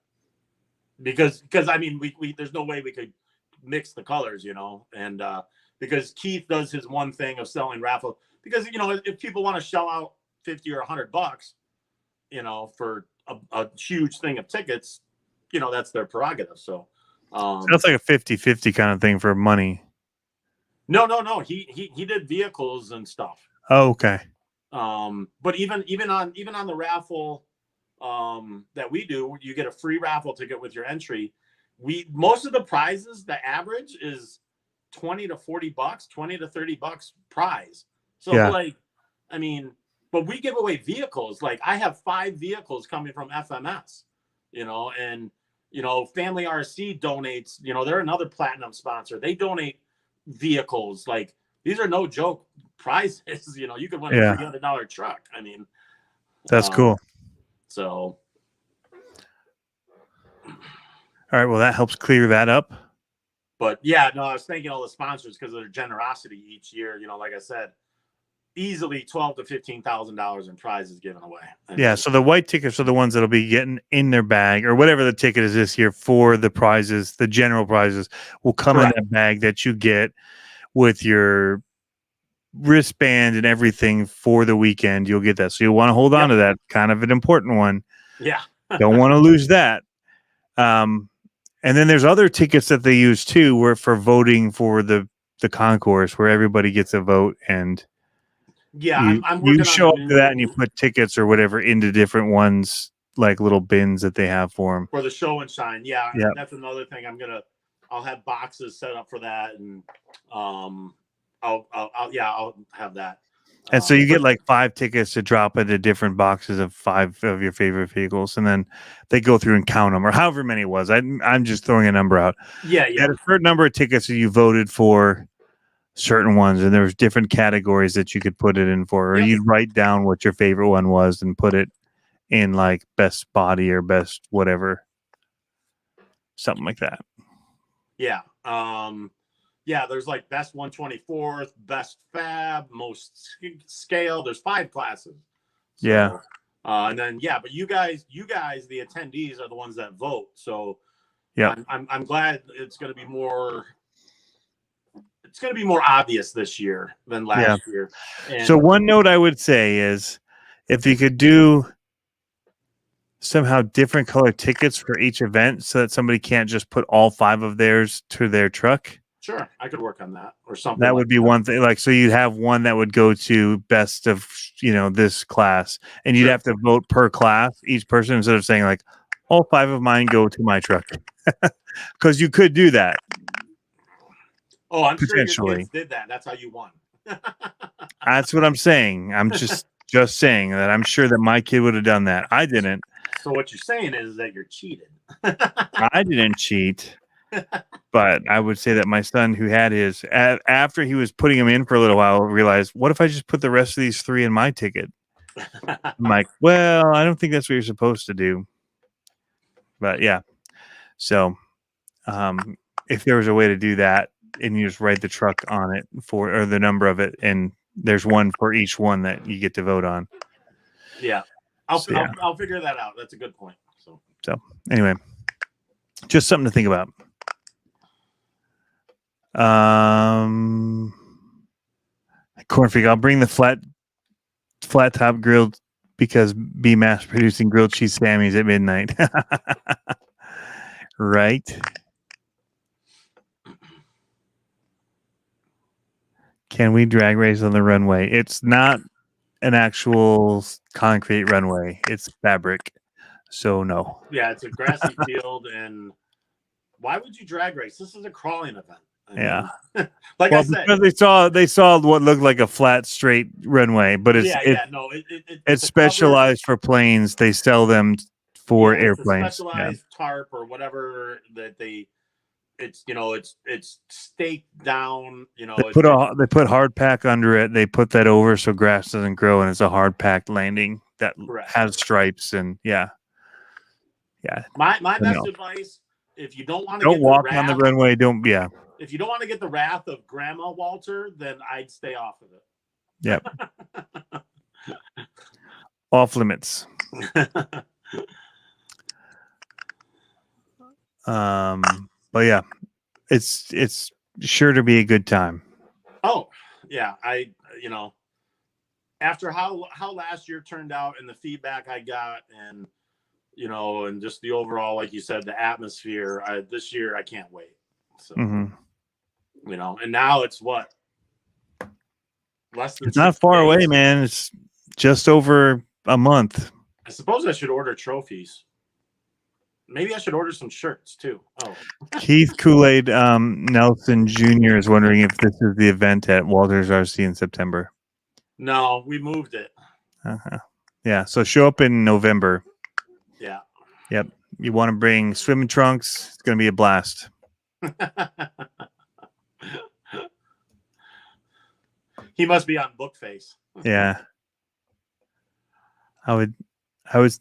Speaker 2: Because I mean, we there's no way we could mix the colors, and because Keith does his one thing of selling raffle, because if people want to shell out $50 or $100, for a huge thing of tickets, that's their prerogative. So
Speaker 1: that's like a 50-50 kind of thing for money.
Speaker 2: No. He did vehicles and stuff.
Speaker 1: Oh, okay.
Speaker 2: But even on the raffle that we do, you get a free raffle ticket with your entry. Most of the prizes, the average is $20 to $40, $20 to $30 prize. So but we give away vehicles. Like I have 5 vehicles coming from FMS, and Family RC donates, they're another platinum sponsor. They donate vehicles. Like these are no joke prizes. You could win a $300 truck. I mean,
Speaker 1: that's cool.
Speaker 2: So,
Speaker 1: all right. Well, that helps clear that up.
Speaker 2: But yeah, no, I was thanking all the sponsors because of their generosity each year. Like I said, easily $12,000 to $15,000 in prizes given away.
Speaker 1: So the white tickets are the ones that'll be getting in their bag, or whatever the ticket is this year for the prizes. The general prizes will come in that bag that you get with your wristband and everything for the weekend, you'll get that. So you'll want to hold on to that. Kind of an important one.
Speaker 2: Yeah.
Speaker 1: Don't want to lose that. And then there's other tickets that they use too, where for voting for the concourse, where everybody gets a vote, and
Speaker 2: I'm working
Speaker 1: you show
Speaker 2: on
Speaker 1: up to that and you put tickets or whatever into different ones, like little bins that they have for them
Speaker 2: for the show and shine. Yeah, that's another thing. I'll have boxes set up for that, and I'll have that.
Speaker 1: And so you get like 5 tickets to drop into different boxes of 5 of your favorite vehicles, and then they go through and count them, or however many it was. I'm just throwing a number out.
Speaker 2: Yeah.
Speaker 1: You had a certain number of tickets that you voted for certain ones, and there's different categories that you could put it in for, or you'd write down what your favorite one was and put it in like best body or best whatever, something like that.
Speaker 2: Yeah. There's like best 124th, best fab, most scale. There's 5 classes. So, and then but you guys, the attendees are the ones that vote. So I'm glad it's going to be more. It's going to be more obvious this year than last year. And
Speaker 1: so one note I would say is, if you could do somehow different color tickets for each event, so that somebody can't just put all 5 of theirs to their truck.
Speaker 2: Sure, I could work on that or something.
Speaker 1: That would be one thing. Like, so you'd have one that would go to best of, this class, and you'd have to vote per class, each person, instead of saying like, all 5 of mine go to my truck, because you could do that.
Speaker 2: Oh, I'm sure your kids did that. That's how you won.
Speaker 1: That's what I'm saying. I'm just saying that I'm sure that my kid would have done that. I didn't.
Speaker 2: So what you're saying is that you're cheated.
Speaker 1: I didn't cheat, but I would say that my son, who had his, after he was putting him in for a little while, realized, what if I just put the rest of these 3 in my ticket? I'm like, well, I don't think that's what you're supposed to do. But yeah. So if there was a way to do that, and you just write the truck on it or the number of it, and there's one for each one that you get to vote on.
Speaker 2: Yeah. I'll figure that out. That's a good point.
Speaker 1: So anyway, just something to think about. Cornfreak, I'll bring the flat top grilled, because be mass producing grilled cheese Sammys at midnight. Right. Can we drag race on the runway? It's not an actual concrete runway. It's fabric. So no.
Speaker 2: Yeah, it's a grassy field, and why would you drag race? This is a crawling event.
Speaker 1: I said, because they saw what looked like a flat, straight runway, but it's specialized for planes. They sell them for airplanes.
Speaker 2: It's a specialized tarp or whatever that they. It's it's staked down.
Speaker 1: They put hard pack under it. They put that over so grass doesn't grow, and it's a hard packed landing that has stripes, and yeah.
Speaker 2: My best advice: if you don't want to
Speaker 1: walk on the runway,
Speaker 2: if you don't want to get the wrath of Grandma Walter, then I'd stay off of it.
Speaker 1: Yep. Off limits. But yeah, it's sure to be a good time.
Speaker 2: Oh yeah, after how last year turned out and the feedback I got, and and just the overall, like you said, the atmosphere, this year I can't wait. So and now it's what, less than.
Speaker 1: It's not far away, man. It's just over a month.
Speaker 2: I suppose I should order trophies. Maybe I should order some shirts too. Oh,
Speaker 1: Keith Kool-Aid Nelson Jr. is wondering if this is the event at Walters RC in September.
Speaker 2: No, we moved it.
Speaker 1: Yeah, so show up in November.
Speaker 2: Yeah.
Speaker 1: Yep. You want to bring swimming trunks? It's going to be a blast.
Speaker 2: He must be on Bookface.
Speaker 1: Yeah. I would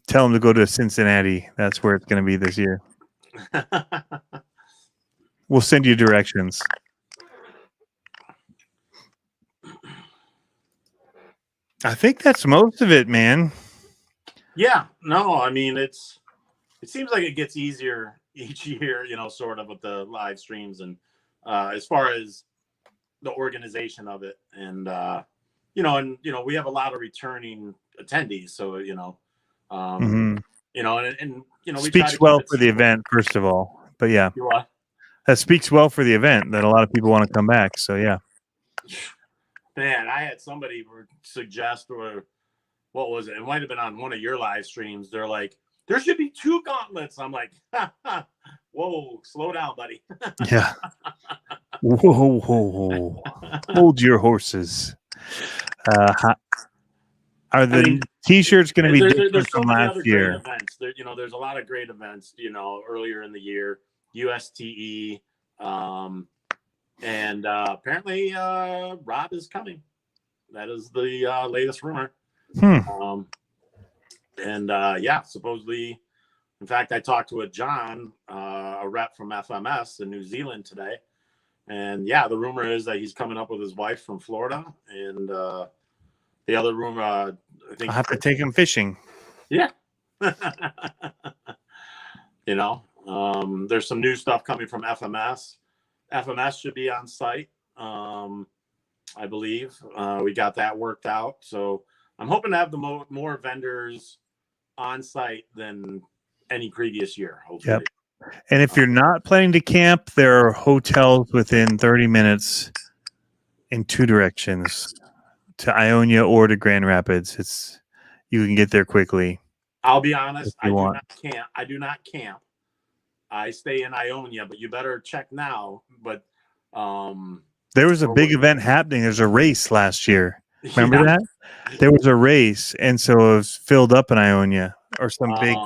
Speaker 1: tell him to go to Cincinnati. That's where it's going to be this year. We'll send you directions. I think that's most of it, man.
Speaker 2: Yeah. No, I mean, it seems like it gets easier each year, sort of with the live streams. And as far as the organization of it. And, we have a lot of returning attendees. So,
Speaker 1: Mhm.
Speaker 2: we try
Speaker 1: Speaks
Speaker 2: to keep
Speaker 1: well
Speaker 2: it
Speaker 1: for the
Speaker 2: simple.
Speaker 1: event, first of all. But yeah,
Speaker 2: You what?
Speaker 1: that speaks well for the event that a lot of people want to come back. So yeah.
Speaker 2: Man, I had somebody suggest, or what was it? It might have been on one of your live streams. They're like, there should be 2 gauntlets. I'm like, whoa, slow down, buddy.
Speaker 1: Yeah. Whoa, whoa, whoa. Hold your horses. Are the t-shirts going to be different
Speaker 2: there's so
Speaker 1: from
Speaker 2: many
Speaker 1: last
Speaker 2: other great
Speaker 1: year?
Speaker 2: events. There's a lot of great events, earlier in the year, USTE, and apparently Rob is coming. That is the latest rumor. Supposedly, in fact, I talked to John, a rep from FMS in New Zealand today. And yeah, the rumor is that he's coming up with his wife from Florida. And the other rumor, I think
Speaker 1: I'll have to take him fishing.
Speaker 2: Yeah. There's some new stuff coming from FMS. FMS should be on site. I believe we got that worked out. So I'm hoping to have the more vendors on site than any previous year, hopefully.
Speaker 1: Yep. And if you're not planning to camp, there are hotels within 30 minutes in 2 directions, to Ionia or to Grand Rapids. You can get there quickly.
Speaker 2: I'll be honest, I do not camp. I stay in Ionia, but you better check now. But
Speaker 1: there was a big event happening. There's a race last year. Remember that? There was a race, and so it was filled up in Ionia or some big.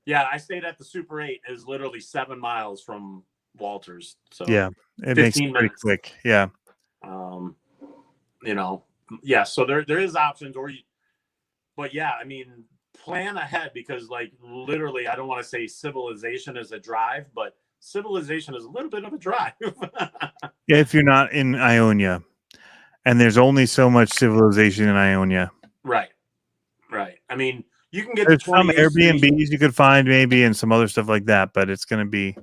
Speaker 2: Yeah, I stayed at the Super 8. It was literally 7 miles from Walters. So
Speaker 1: yeah, it makes it pretty quick. Yeah.
Speaker 2: So there is options, but yeah, I mean, plan ahead, because like literally, I don't want to say civilization is a drive, but civilization is a little bit of a drive.
Speaker 1: Yeah, if you're not in Ionia, and there's only so much civilization in Ionia.
Speaker 2: Right. I mean, you can get
Speaker 1: there's some Airbnbs you could find maybe and some other stuff like that, but it's going to be.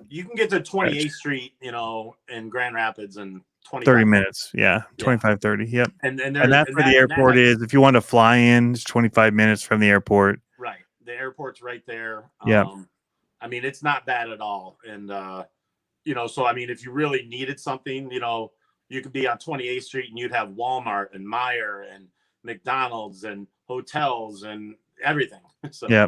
Speaker 2: You can get to 28th Street, in Grand Rapids in
Speaker 1: 30 minutes. Yeah, 25, 30. Yep.
Speaker 2: And
Speaker 1: that's where the airport is. If you want to fly in, it's 25 minutes from the airport.
Speaker 2: Right. The airport's right there.
Speaker 1: Yeah.
Speaker 2: I mean, it's not bad at all. And, so, I mean, if you really needed something, you could be on 28th Street and you'd have Walmart and Meijer and McDonald's and hotels and everything. So.
Speaker 1: Yeah.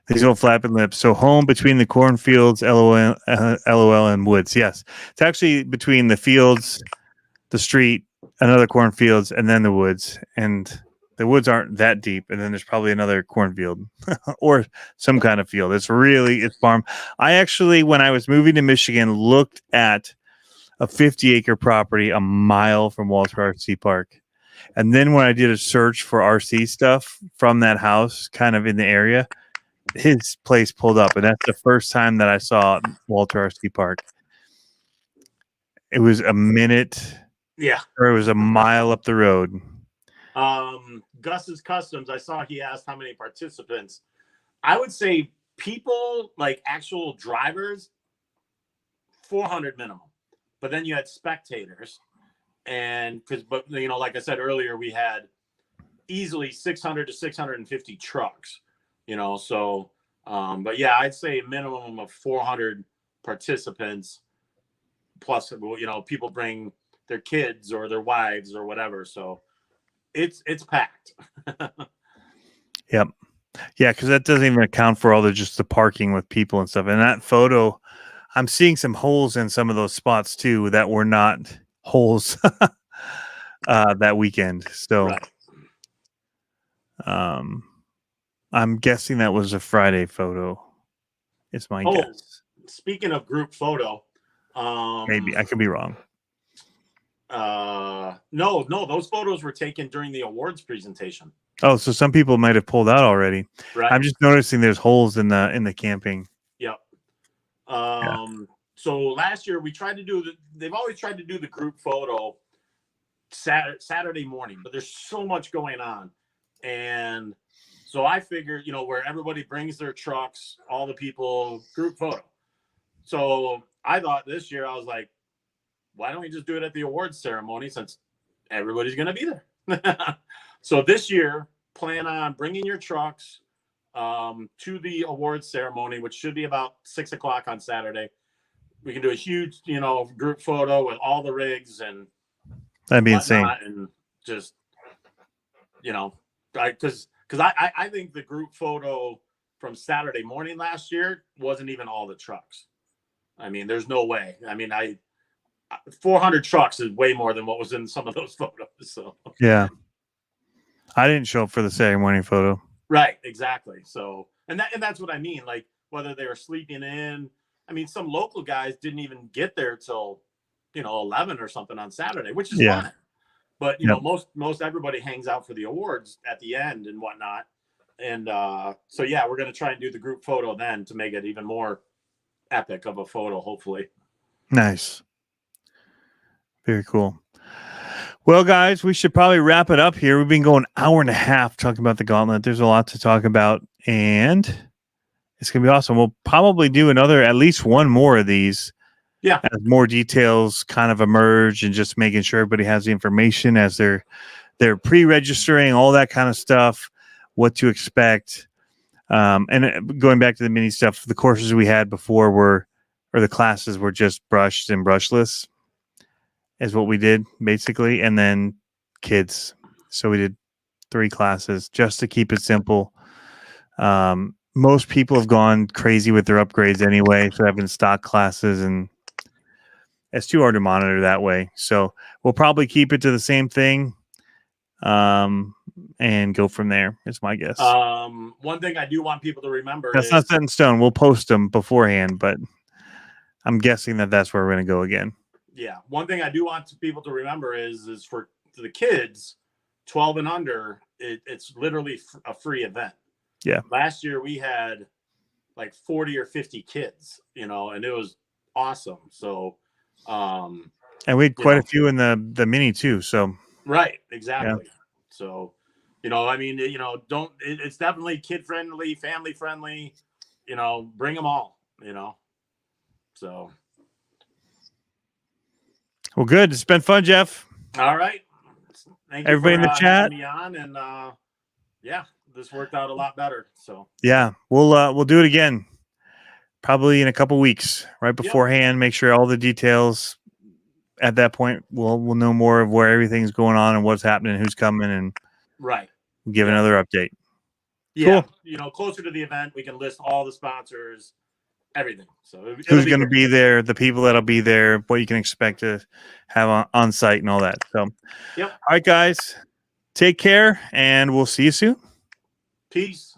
Speaker 1: These old flapping lips. So home between the cornfields, LOL, and woods. Yes. It's actually between the fields, the street, another cornfields, and then the woods. And the woods aren't that deep. And then there's probably another cornfield or some kind of field. It's farm. I actually, when I was moving to Michigan, looked at a 50-acre property a mile from Walter RC Park. And then when I did a search for RC stuff from that house, kind of in the area, his place pulled up. And that's the first time that I saw Walter RC Park. It was a minute.
Speaker 2: Yeah.
Speaker 1: Or it was a mile up the road.
Speaker 2: Gus's Customs, I saw he asked how many participants. I would say people, like actual drivers, 400 minimum. But then you had spectators. And like I said earlier, we had easily 600 to 650 trucks, so, but yeah, I'd say a minimum of 400 participants plus, people bring their kids or their wives or whatever. So it's packed.
Speaker 1: Yep. Yeah. Cause that doesn't even account for all the parking with people and stuff. And that photo, I'm seeing some holes in some of those spots too, that were not holes that weekend. So right. I'm guessing that was a Friday photo. It's my guess.
Speaker 2: Speaking of group photo,
Speaker 1: maybe I could be wrong.
Speaker 2: No, those photos were taken during the awards presentation.
Speaker 1: Oh, so some people might have pulled out already.
Speaker 2: Right.
Speaker 1: I'm just noticing there's holes in the camping.
Speaker 2: Yep. So last year we tried to they've always tried to do the group photo Saturday morning, but there's so much going on. And so I figured, where everybody brings their trucks, all the people, group photo. So I thought this year, I was like, why don't we just do it at the awards ceremony since everybody's going to be there? So this year, plan on bringing your trucks to the awards ceremony, which should be about 6 o'clock on Saturday. We can do a huge, group photo with all the rigs and
Speaker 1: That'd be insane.
Speaker 2: and just, because I think the group photo from Saturday morning last year wasn't even all the trucks. I mean, there's no way. I mean, 400 trucks is way more than what was in some of those photos. So
Speaker 1: yeah, I didn't show up for the ceremony photo.
Speaker 2: Right, exactly. So, and that's what I mean. Like whether they were sleeping in. I mean, some local guys didn't even get there till 11 or something on Saturday, which is fine. But most everybody hangs out for the awards at the end and whatnot. And so yeah, we're gonna try and do the group photo then to make it even more epic of a photo, hopefully.
Speaker 1: Nice. Very cool. Well, guys, we should probably wrap it up here. We've been going an hour and a half talking about the gauntlet. There's a lot to talk about, and it's going to be awesome. We'll probably do at least one more of these.
Speaker 2: Yeah.
Speaker 1: As more details kind of emerge and just making sure everybody has the information as they're pre-registering, all that kind of stuff, what to expect. And going back to the mini stuff, the courses we had before the classes were just brushed and brushless is what we did basically. And then kids. So we did 3 classes just to keep it simple. Most people have gone crazy with their upgrades anyway. So having stock classes, and it's too hard to monitor that way. So we'll probably keep it to the same thing. And go from there is my guess.
Speaker 2: One thing I do want people to remember
Speaker 1: that's not set in stone. We'll post them beforehand, but I'm guessing that's where we're going to go again.
Speaker 2: Yeah. One thing I do want people to remember is for the kids 12 and under, it's literally a free event.
Speaker 1: Yeah.
Speaker 2: Last year we had like 40 or 50 kids, and it was awesome. So,
Speaker 1: and we had quite a few in the mini too. So,
Speaker 2: right. Exactly. Yeah. So, I mean, it's definitely kid friendly, family friendly, bring them all, so.
Speaker 1: Well, good. It's been fun, Jeff.
Speaker 2: All right. Thank you
Speaker 1: everybody in the chat.
Speaker 2: Me on, and yeah, this worked out a lot better. So
Speaker 1: yeah, we'll do it again, probably in a couple weeks, right beforehand. Yep. Make sure all the details. At that point, we'll know more of where everything's going on and what's happening, who's coming, and
Speaker 2: right.
Speaker 1: We'll give another update.
Speaker 2: Yeah, cool. Closer to the event, we can list all the sponsors, everything. So
Speaker 1: who's going to be there, the people that'll be there, what you can expect to have on site, and all that. So,
Speaker 2: yep.
Speaker 1: All right, guys, take care, and we'll see you soon.
Speaker 2: Peace.